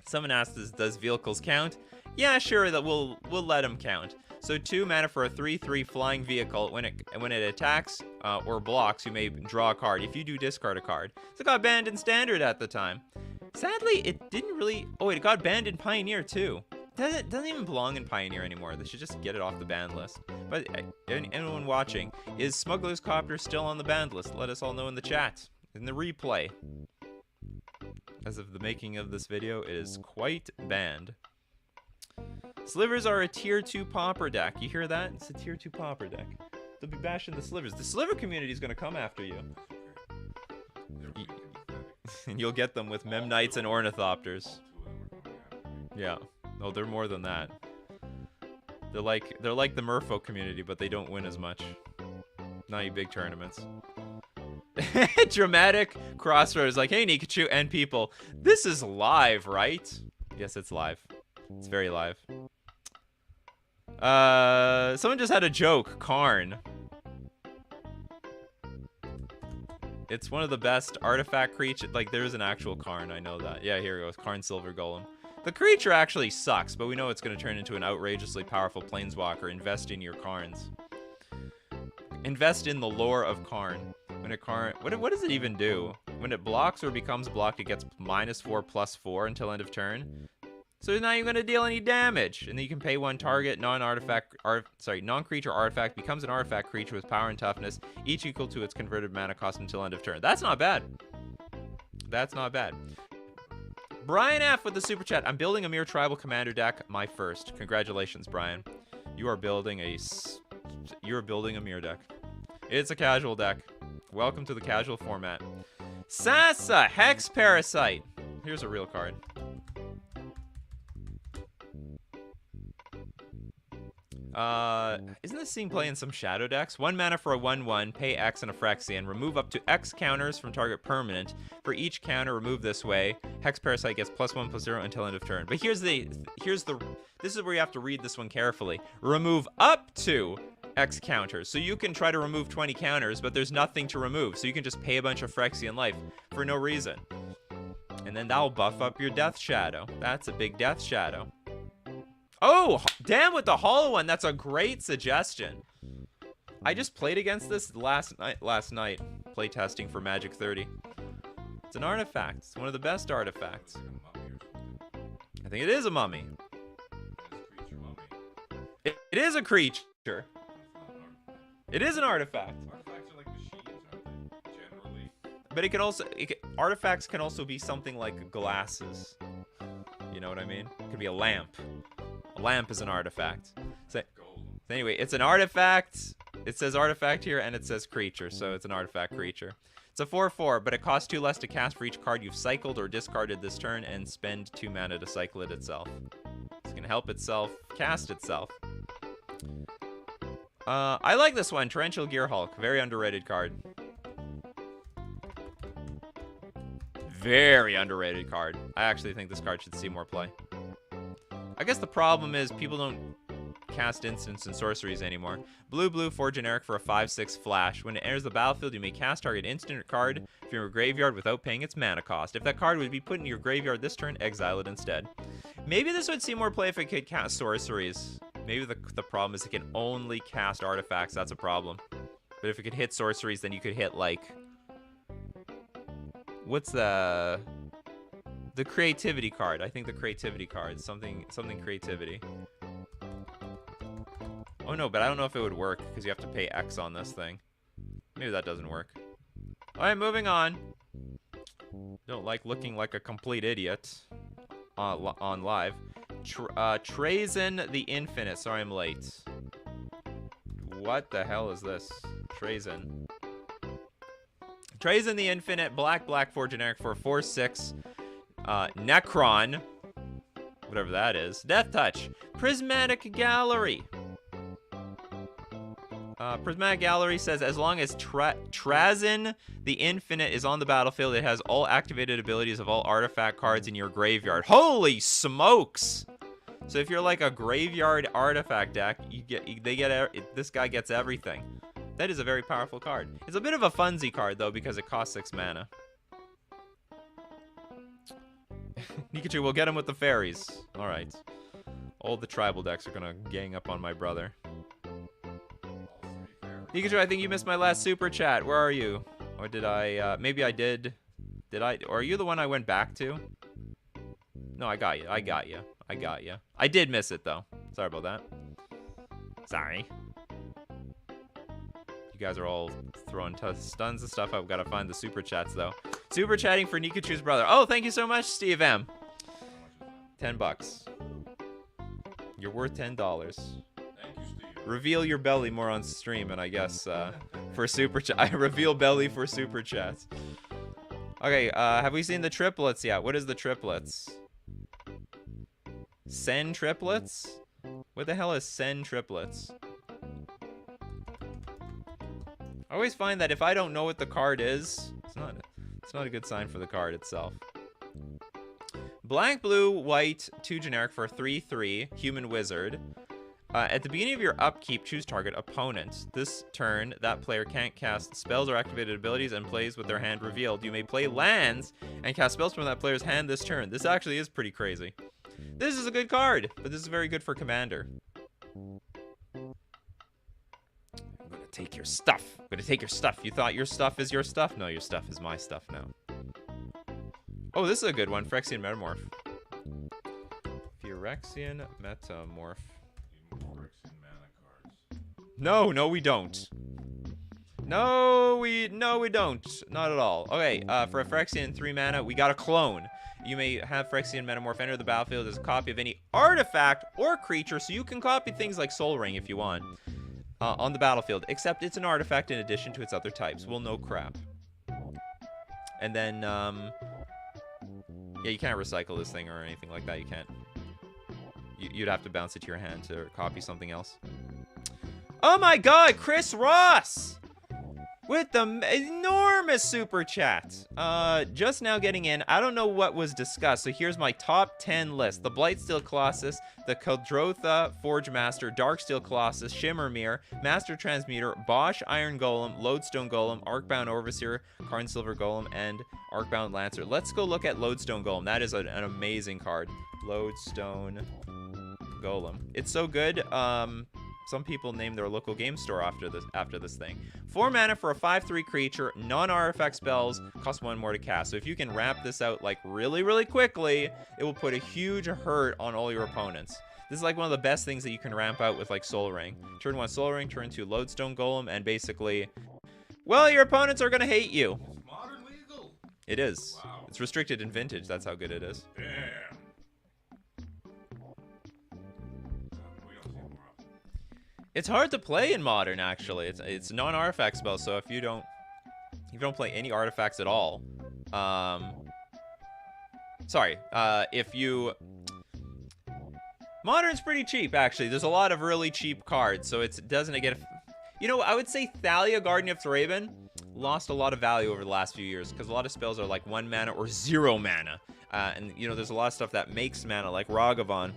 Someone asked, does vehicles count? Yeah, sure, that we'll let them count. So 2 mana for a 3/3 flying vehicle. When it attacks or blocks, you may draw a card. If you do, discard a card. So it got banned in Standard at the time. Sadly, it didn't really... Oh, it got banned in Pioneer too. It doesn't even belong in Pioneer anymore. They should just get it off the ban list. But anyone watching, is Smuggler's Copter still on the banned list? Let us all know in the chat, in the replay. As of the making of this video, it is quite banned. Slivers are a tier 2 pauper deck. You hear that? It's a tier 2 pauper deck. They'll be bashing the Slivers. The Sliver community is going to come after you. And you'll get them with Memnites and Ornithopters. Yeah. No, they're more than that. They're like the Merfolk community, but they don't win as much. Not any big tournaments. Dramatic Crossroads, like, hey Nikachu and people, this is live, right? Yes, it's live. It's very live. Someone just had a joke. Karn. It's one of the best artifact creatures. Like, there's an actual Karn. I know that. Yeah, here it goes. Karn Silver Golem. The creature actually sucks, but we know it's going to turn into an outrageously powerful planeswalker. Invest in your Karns. Invest in the lore of Karn. When a Karn... What does it even do? When it blocks or becomes blocked, it gets -4/+4 until end of turn. So it's not even going to deal any damage. And then you can pay one target, non-creature artifact becomes an artifact creature with power and toughness, each equal to its converted mana cost until end of turn. That's not bad. That's not bad. Brian F. with the super chat. I'm building a Mere Tribal Commander deck, my first. Congratulations, Brian. You are building a Mere deck. It's a casual deck. Welcome to the casual format. Sasa, Hex Parasite. Here's a real card. Isn't this seen play in some shadow decks? 1 mana for a 1/1, pay X and a Phyrexian. Remove up to X counters from target permanent. For each counter removed this way, Hex Parasite gets +1/+0 until end of turn. But this is where you have to read this one carefully. Remove up to X counters. So you can try to remove 20 counters, but there's nothing to remove. So you can just pay a bunch of Phyrexian life for no reason. And then that'll buff up your Death Shadow. That's a big Death Shadow. Oh, damn with the hollow one. That's a great suggestion. I just played against this last night, play testing for Magic 30. It's an artifact. It's one of the best artifacts. I think it is a mummy. It is a creature. It is an artifact. Artifacts are like machines, aren't they? Generally. But it can also, artifacts can also be something like glasses. You know what I mean? It could be a lamp. A lamp is an artifact. So anyway, it's an artifact. It says artifact here, and it says creature, so it's an artifact creature. It's a 4/4, but it costs 2 less to cast for each card you've cycled or discarded this turn, and spend 2 mana to cycle it itself. It's gonna help itself cast itself. I like this one, Torrential Gearhulk. Very underrated card. Very underrated card. I actually think this card should see more play. I guess the problem is people don't cast instants and sorceries anymore. Blue, 4 generic for a 5/6 flash. When it enters the battlefield, you may cast target instant or card from your graveyard without paying its mana cost. If that card would be put in your graveyard this turn, exile it instead. Maybe this would see more play if it could cast sorceries. Maybe the problem is it can only cast artifacts. That's a problem. But if it could hit sorceries, then you could hit, like... What's the creativity card? I think the creativity card. Something creativity. Oh no, but I don't know if it would work because you have to pay X on this thing. Maybe that doesn't work. Alright, moving on. Don't like looking like a complete idiot on live. Trazen the Infinite. Sorry I'm late. What the hell is this? Trazen. Trazen the Infinite. Black 4 generic for 4/6. Necron. Whatever that is. Death Touch. Prismatic Gallery. Prismatic Gallery says, as long as Trazen the Infinite is on the battlefield, it has all activated abilities of all artifact cards in your graveyard. Holy smokes! So if you're like a graveyard artifact deck, this guy gets everything. That is a very powerful card. It's a bit of a funsy card though because it costs 6 mana. Nikachu, we'll get him with the fairies. All right. All the tribal decks are gonna gang up on my brother. Nikachu, I think you missed my last super chat. Where are you? Or did I, maybe I did. Did I, or are you the one I went back to? No, I got you. I did miss it, though. Sorry about that. Sorry. You guys are all throwing tons of stuff. I've got to find the super chats, though. Super chatting for Nikachu's brother. Oh, thank you so much, Steve M. $10. You're worth $10. Reveal your belly more on stream, and I guess for super chat, I reveal belly for super chats. Okay, have we seen the triplets yet? What is the triplets? Sen triplets? What the hell is Sen triplets? I always find that if I don't know what the card is, it's not a good sign for the card itself. Black, blue, white, 2 generic for 3/3 human wizard. At the beginning of your upkeep, choose target opponent. This turn, that player can't cast spells or activated abilities and plays with their hand revealed. You may play lands and cast spells from that player's hand this turn. This actually is pretty crazy. This is a good card, but this is very good for Commander. I'm gonna take your stuff. I'm gonna take your stuff. You thought your stuff is your stuff? No, your stuff is my stuff now. Oh, this is a good one. Phyrexian Metamorph. Phyrexian Metamorph. No, we don't. No, we don't. Not at all. Okay, for a Phyrexian 3 mana, we got a clone. You may have Phyrexian Metamorph enter the battlefield as a copy of any artifact or creature, so you can copy things like Soul Ring if you want on the battlefield, except it's an artifact in addition to its other types. Well, no crap. And then, yeah, you can't recycle this thing or anything like that. You can't. You'd have to bounce it to your hand to copy something else. Oh my god, Chris Ross! With the enormous super chat. Just now getting in. I don't know what was discussed, so here's my top 10 list. The Blightsteel Colossus, the Keldrotha Forge Master, Darksteel Colossus, Shimmermere, Master Transmuter, Bosch Iron Golem, Lodestone Golem, Arcbound Overseer, Karn Silver Golem, and Arcbound Lancer. Let's go look at Lodestone Golem. That is an amazing card. Lodestone Golem. It's so good. Some people name their local game store after this thing. 4 mana for a 5/3 creature, non-artifact spells, cost 1 more to cast. So if you can ramp this out like really quickly, it will put a huge hurt on all your opponents. This is like one of the best things that you can ramp out with like Soul Ring. Turn 1 Soul Ring, turn 2 Lodestone Golem, and basically, well, your opponents are gonna hate you. It's modern legal. It is. Wow. It's restricted in Vintage. That's how good it is. Damn. We don't see it more often. It's hard to play in Modern, actually. It's non-artifact spell, so if you don't play any artifacts at all, if you... Modern's pretty cheap, actually. There's a lot of really cheap cards, so it doesn't get... You know, I would say Thalia, Guardian of Thraben, lost a lot of value over the last few years, because a lot of spells are like 1 mana or 0 mana. And, you know, there's a lot of stuff that makes mana, like Ragavan.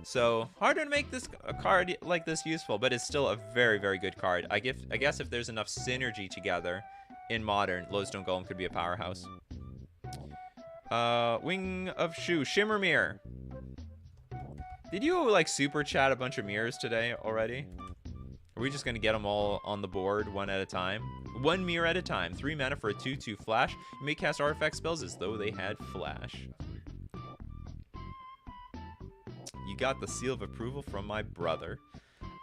So, harder to make this a card like this useful, but it's still a very good card. I guess if there's enough synergy together in Modern, Lodestone Golem could be a powerhouse. Wing of Shu, Shimmermere. Did you, like, super chat a bunch of mirrors today already? Are we just gonna get them all on the board one at a time? 1 mirror at a time. 3 mana for a 2/2 flash. You may cast artifact spells as though they had flash. You got the seal of approval from my brother.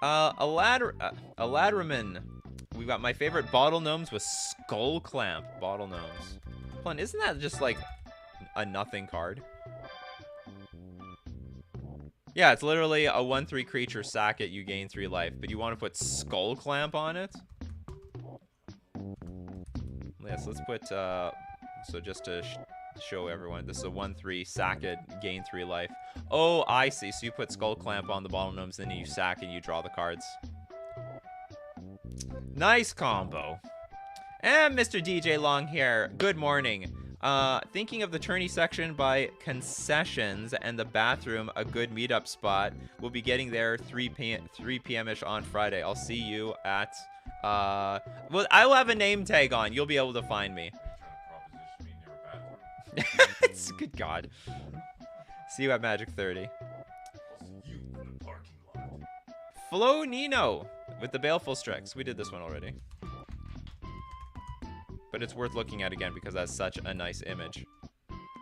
Aladraman. We've got my favorite Bottle Gnomes with Skull Clamp. Bottle Gnomes. Hold on, isn't that just like a nothing card? Yeah, it's literally a 1/3 creature, sack it, you gain 3 life. But you want to put Skull Clamp on it? Yes, let's put, so just to show everyone, this is a 1/3, sack it, gain 3 life. Oh, I see. So you put Skull Clamp on the Bottle Gnomes, then you sack and you draw the cards. Nice combo. And Mr. DJ Longhair, good morning. Thinking of the tourney section by Concessions and the bathroom a good meetup spot. We'll be getting there 3 p.m.ish on Friday. I'll see you at, well, I will have a name tag on. You'll be able to find me. Are you trying to proposition me near a bathroom? It's good God. See you at Magic 30. I'll see you in the parking lot. Flo Nino with the Baleful Strix. We did this one already. But it's worth looking at again because that's such a nice image.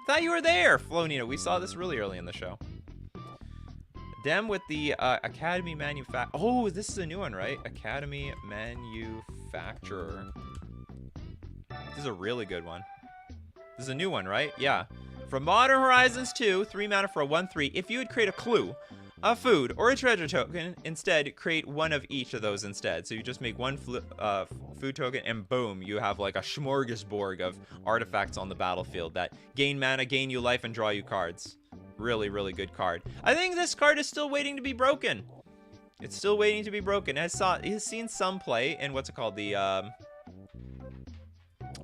Thought you were there, Flo Nino. We saw this really early in the show. Dem with the Academy Manufacturer. Oh, this is a new one, right? Academy Manufacturer. This is a really good one. This is a new one, right? Yeah. From Modern Horizons 2, 3 mana for a 1/3. If you would create a clue, a food, or a treasure token, instead create one of each of those instead. So you just make one food token, and boom, you have like a smorgasbord of artifacts on the battlefield that gain mana, gain you life, and draw you cards. Really good card. I think this card is still waiting to be broken. It's still waiting to be broken. It has seen some play in what's it called? The I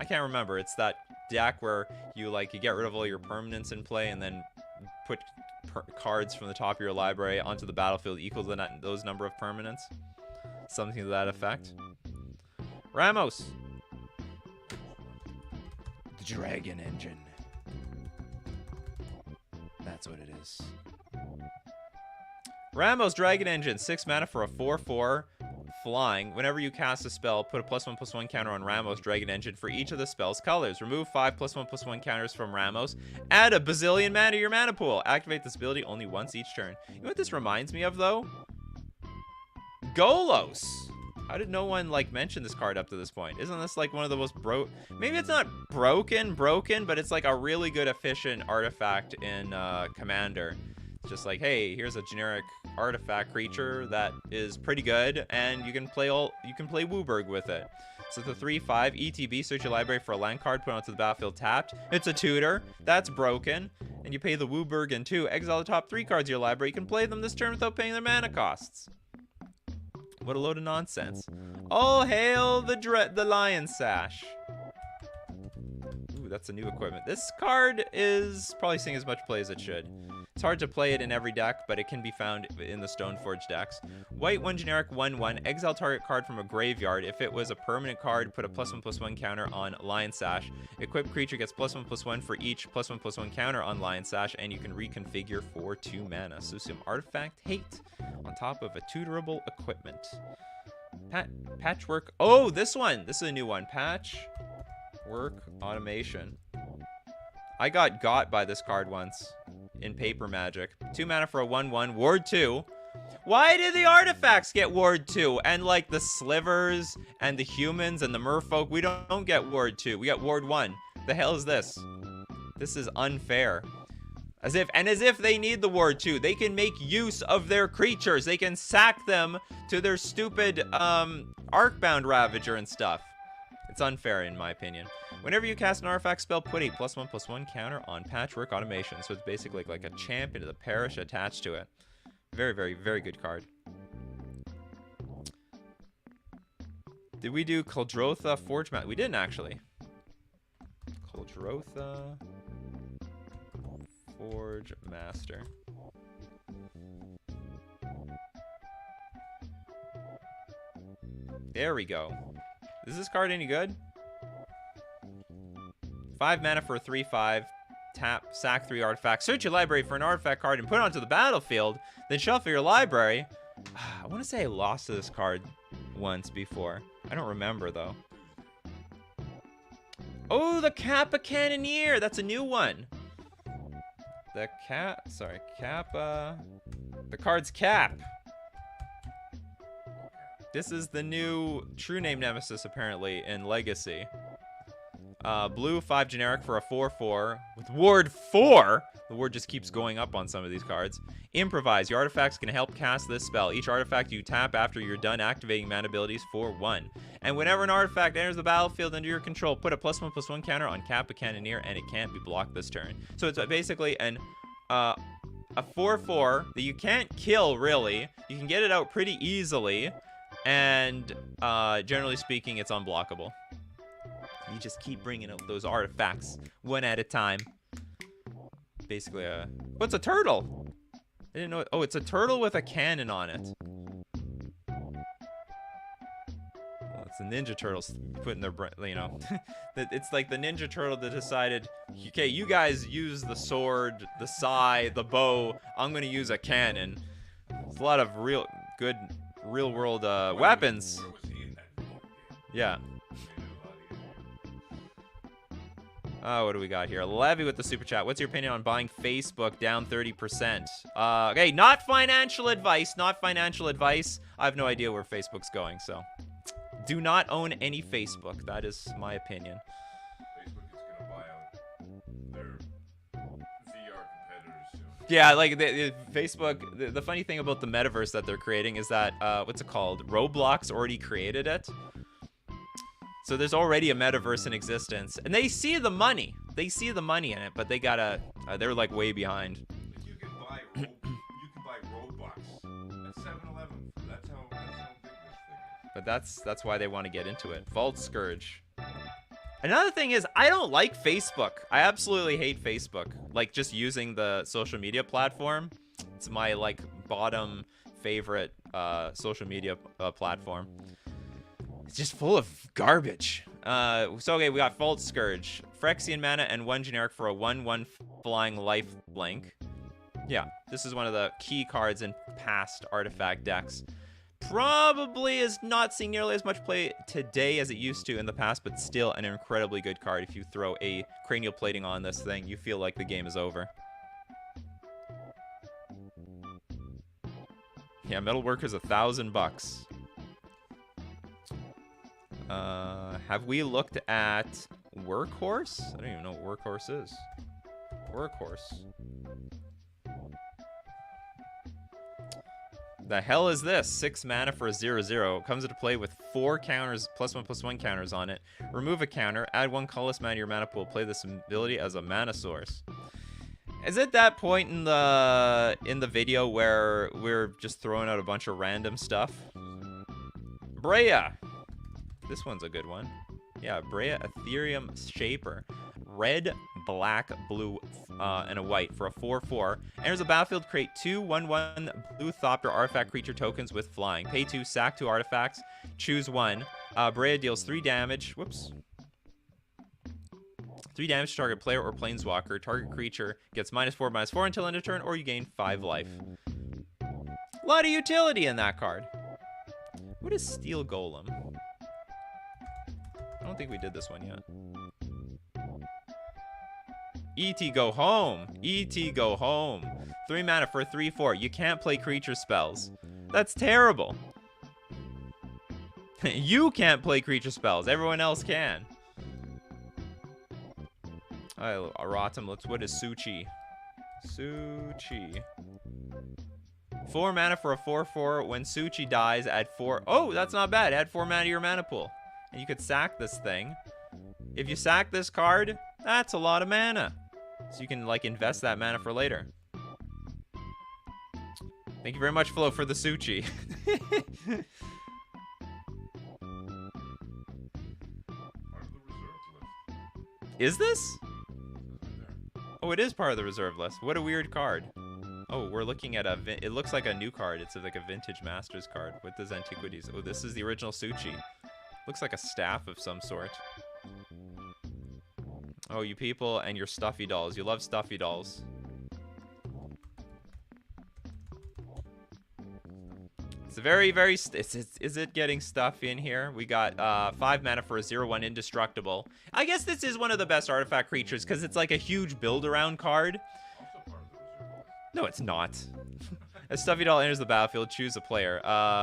can't remember. It's that deck where you get rid of all your permanents in play and then put cards from the top of your library onto the battlefield equal to those number of permanents. Something to that effect. Ramos. The Dragon Engine. That's what it is. Ramos Dragon Engine. 6 mana for a 4/4. Flying. Whenever you cast a spell, put a +1/+1 counter on Ramos Dragon Engine for each of the spell's colors. Remove 5 +1/+1 counters from Ramos. Add a bazillion mana to your mana pool. Activate this ability only once each turn. You know what this reminds me of, though? Golos. How did no one, like, mention this card up to this point? Isn't this, like, one of the most maybe it's not broken, but it's, like, a really good efficient artifact in Commander. It's just like, hey, here's a generic artifact creature that is pretty good, and you can play Wooburg with it. So the 3/5 ETB, search your library for a land card, put it onto the battlefield tapped. It's a tutor. That's broken. And you pay the Wooburg in 2. Exile the top 3 cards of your library. You can play them this turn without paying their mana costs. What a load of nonsense. All hail the Lion Sash. Ooh, that's a new equipment. This card is probably seeing as much play as it should. It's hard to play it in every deck, but it can be found in the Stoneforge decks. White 1 generic 1/1. Exile target card from a graveyard. If it was a permanent card, put a +1/+1 counter on Lion Sash. Equipped creature gets +1/+1 for each +1/+1 counter on Lion Sash, and you can reconfigure for 2 mana. So some artifact hate on top of a tutorable equipment. Patchwork. Oh, this one. This is a new one. Patchwork Automation. I got by this card once in Paper Magic. 2 mana for a 1/1. Ward 2. Why did the artifacts get Ward 2? And like the slivers and the humans and the merfolk, we don't get Ward 2. We got Ward 1. The hell is this? This is unfair. As if they need the Ward 2. They can make use of their creatures. They can sack them to their stupid Arcbound Ravager and stuff. It's unfair in my opinion. Whenever you cast an artifact spell, put a +1/+1 counter on Patchwork Automation. So it's basically like a champion of the parish attached to it. Very, very, very good card. Did we do Kuldrotha Forge Master? We didn't actually. Kuldrotha Forge Master. There we go. Is this card any good? 5 mana for a 3/5. Tap, sack 3 artifacts. Search your library for an artifact card and put it onto the battlefield. Then shuffle your library. I want to say I lost to this card once before. I don't remember, though. Oh, the Kappa Cannoneer. That's a new one. The Kappa. The card's Cap. This is the new True Name Nemesis, apparently, in Legacy. Blue 5 generic for a 4/4 with Ward 4. The ward just keeps going up on some of these cards. Improvise. Your artifacts can help cast this spell. Each artifact you tap after you're done activating mana abilities for 1. And whenever an artifact enters the battlefield under your control, put a +1/+1 counter on Kappa Cannoneer, and it can't be blocked this turn. So it's basically a 4/4 that you can't kill, really. You can get it out pretty easily. And generally speaking, it's unblockable. You just keep bringing out those artifacts one at a time. Basically, what's a turtle? I didn't know. Oh, it's a turtle with a cannon on it. Well, it's the Ninja Turtles putting their, you know, it's like the Ninja Turtle that decided, okay, you guys use the sword, the sai, the bow. I'm gonna use a cannon. It's a lot of real world weapons. Yeah. What do we got here? Levy with the super chat. What's your opinion on buying Facebook down 30%? Okay, not financial advice. Not financial advice. I have no idea where Facebook's going, so do not own any Facebook. That is my opinion. Facebook is going to buy out their VR competitors soon. Yeah, like Facebook. The funny thing about the metaverse that they're creating is that what's it called? Roblox already created it. So there's already a metaverse in existence, and they see the money. They see the money in it, but they gotta. They're like way behind. If you can buy, you can buy Roblox at 7-Eleven. That's how big this thing is. But that's why they want to get into it. Vault Scourge. Another thing is, I don't like Facebook. I absolutely hate Facebook. Like, just using the social media platform. It's my, like, bottom favorite social media platform. It's just full of garbage. So, okay, we got Fault Scourge. Phyrexian mana and 1 generic for a 1/1 flying life blink. Yeah, this is one of the key cards in past artifact decks. Probably is not seeing nearly as much play today as it used to in the past, but still an incredibly good card. If you throw a cranial plating on this thing, you feel like the game is over. Yeah, Metalworker's $1,000. Have we looked at Workhorse? I don't even know what Workhorse is. Workhorse. The hell is this? 6 mana for a 0/0. Comes into play with 4 counters, +1/+1 counters on it. Remove a counter, add 1 colorless mana to your mana pool. Play this ability as a mana source. Is it that point in the video where we're just throwing out a bunch of random stuff? Brea. This one's a good one. Yeah, Brea Ethereum Shaper. Red, black, blue, and a white for a 4/4. Enters the battlefield, create 2 1/1 blue Thopter artifact creature tokens with flying. Pay 2, sack 2 artifacts, choose 1. Brea deals 3 damage. Whoops. 3 damage to target player or planeswalker. Target creature gets -4/-4 until end of turn, or you gain 5 life. A lot of utility in that card. What is Steel Golem? I don't think we did this one yet. ET go home. ET go home. 3 mana for a 3/4. You can't play creature spells. That's terrible. You can't play creature spells. Everyone else can. Rotom, what is Suchi? Suchi. 4 mana for a 4/4. When Suchi dies, add 4. Oh, that's not bad. Add 4 mana to your mana pool. And you could sack this thing. If you sack this card, that's a lot of mana. So you can, like, invest that mana for later. Thank you very much, Flo, for the Suchi. Is this? Oh, it is part of the reserve list. What a weird card. Oh, we're looking at it looks like a new card. It's like a vintage Masters card with those antiquities. Oh, this is the original Suchi. Looks like a staff of some sort. Oh, you people and your stuffy dolls. You love stuffy dolls. It's a very, very... Is it getting stuffy in here? We got 5 mana for a 0/1 indestructible. I guess this is one of the best artifact creatures because it's like a huge build-around card. No, it's not. As Stuffy Doll enters the battlefield, choose a player.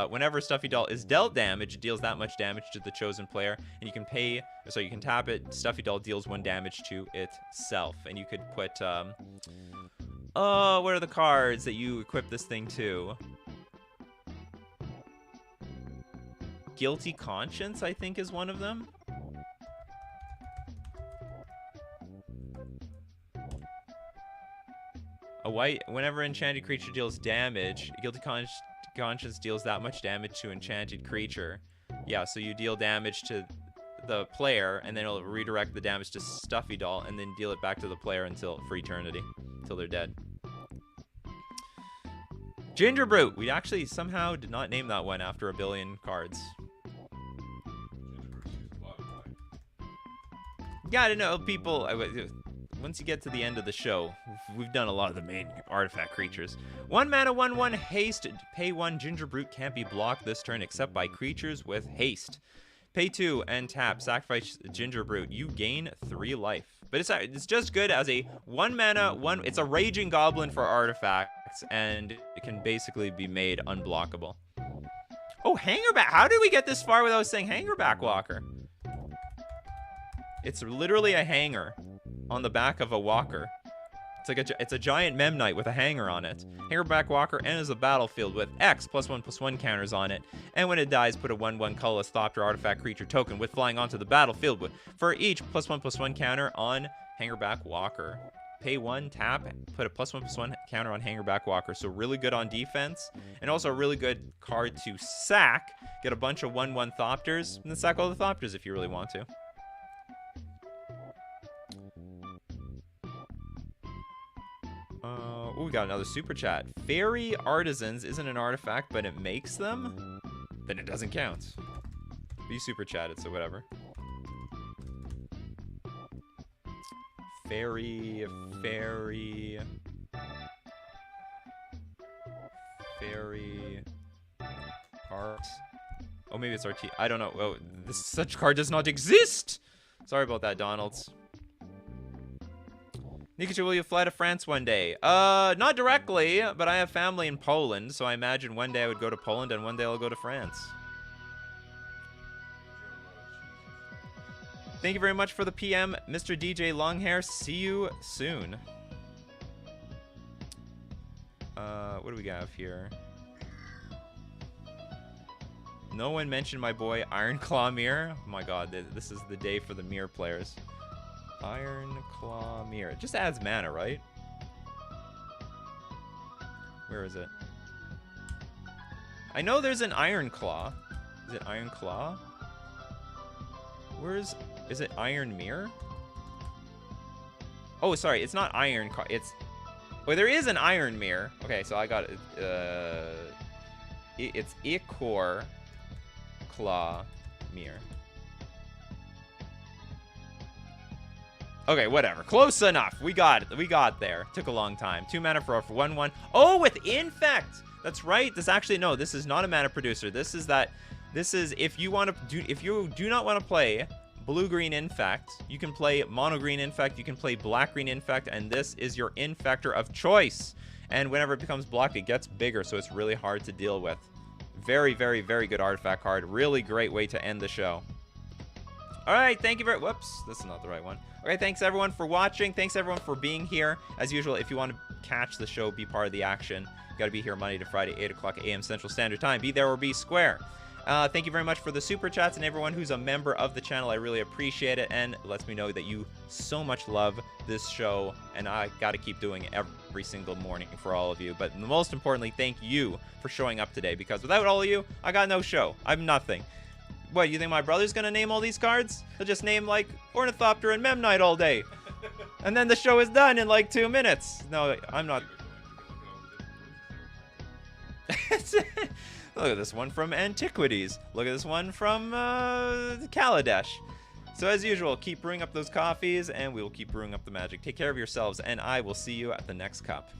Whenever Stuffy Doll is dealt damage, it deals that much damage to the chosen player, and you can pay. So you can tap it. Stuffy Doll deals 1 damage to itself, and you could put. Oh, what are the cards that you equip this thing to? Guilty Conscience, I think, is one of them. A white, whenever enchanted creature deals damage, Guilty Conscience deals that much damage to enchanted creature. Yeah, so you deal damage to the player, and then it'll redirect the damage to Stuffy Doll, and then deal it back to the player for eternity, until they're dead. Ginger Brute. We actually somehow did not name that one after a billion cards. Yeah, I don't know, people. Once you get to the end of the show, we've done a lot of the main artifact creatures. 1 mana, 1/1 haste. Pay 1. Ginger Brute can't be blocked this turn except by creatures with haste. Pay 2 and tap. Sacrifice Ginger Brute. You gain 3 life. But it's just good as a 1 mana, 1. It's a Raging Goblin for artifacts, and it can basically be made unblockable. Oh, Hangerback. How did we get this far without saying Hangerback Walker? It's literally a hanger on the back of a walker. It's a giant Memnite with a hanger on it. Hangerback Walker enters the battlefield with X +1/+1 counters on it, and when it dies, put a 1/1 colorless Thopter artifact creature token with flying onto the battlefield for each +1/+1 counter on Hangerback Walker. Pay 1, tap, put a +1/+1 counter on Hangerback Walker. So really good on defense, and also a really good card to sack. Get a bunch of 1/1 Thopters, and then sack all the Thopters if you really want to. Ooh, we got another super chat. Fairy artisans isn't an artifact, but it makes them? Then it doesn't count. You super chatted, so whatever. Fairy art. Oh, maybe it's RT. I don't know. Oh, such card does not exist. Sorry about that, Donalds. Nikachu, will you fly to France one day? Not directly, but I have family in Poland, so I imagine one day I would go to Poland and one day I'll go to France. Thank you very much for the PM, Mr. DJ Longhair. See you soon. What do we have here? No one mentioned my boy Iron Claw Mirror. Oh my god, this is the day for the mirror players. Iron Claw Mirror. It just adds mana, right? Where is it? I know there's an Iron Claw. Is it Iron Claw? Is it Iron Mirror? Oh, sorry, it's not Iron Claw. It's... Well, there is an Iron Mirror. Okay, so I got it. It's Ichor Claw Mirror. Okay, whatever. Close enough. We got it. We got there. Took a long time. 2 mana for 1/1. Oh, with Infect. That's right. This actually, no, this is not a mana producer. This is if you want to do, if you do not want to play blue-green Infect, you can play mono-green Infect, you can play black-green Infect, and this is your Infector of choice. And whenever it becomes blocked, it gets bigger, so it's really hard to deal with. Very, very, very good artifact card. Really great way to end the show. All right, thank you very... Whoops, this is not the right one. Okay, thanks everyone for watching. Thanks everyone for being here. As usual, if you want to catch the show, be part of the action, you got to be here Monday to Friday, 8 o'clock a.m. Central Standard Time. Be there or be square. Thank you very much for the super chats and everyone who's a member of the channel. I really appreciate it, and it lets me know that you so much love this show, and I got to keep doing it every single morning for all of you. But most importantly, thank you for showing up today, because without all of you, I got no show. I'm nothing. What, you think my brother's gonna name all these cards? He'll just name, like, Ornithopter and Memnite all day. And then the show is done in, like, 2 minutes. No, I'm not... Look at this one from Antiquities. Look at this one from Kaladesh. So as usual, keep brewing up those coffees, and we will keep brewing up the magic. Take care of yourselves, and I will see you at the next cup.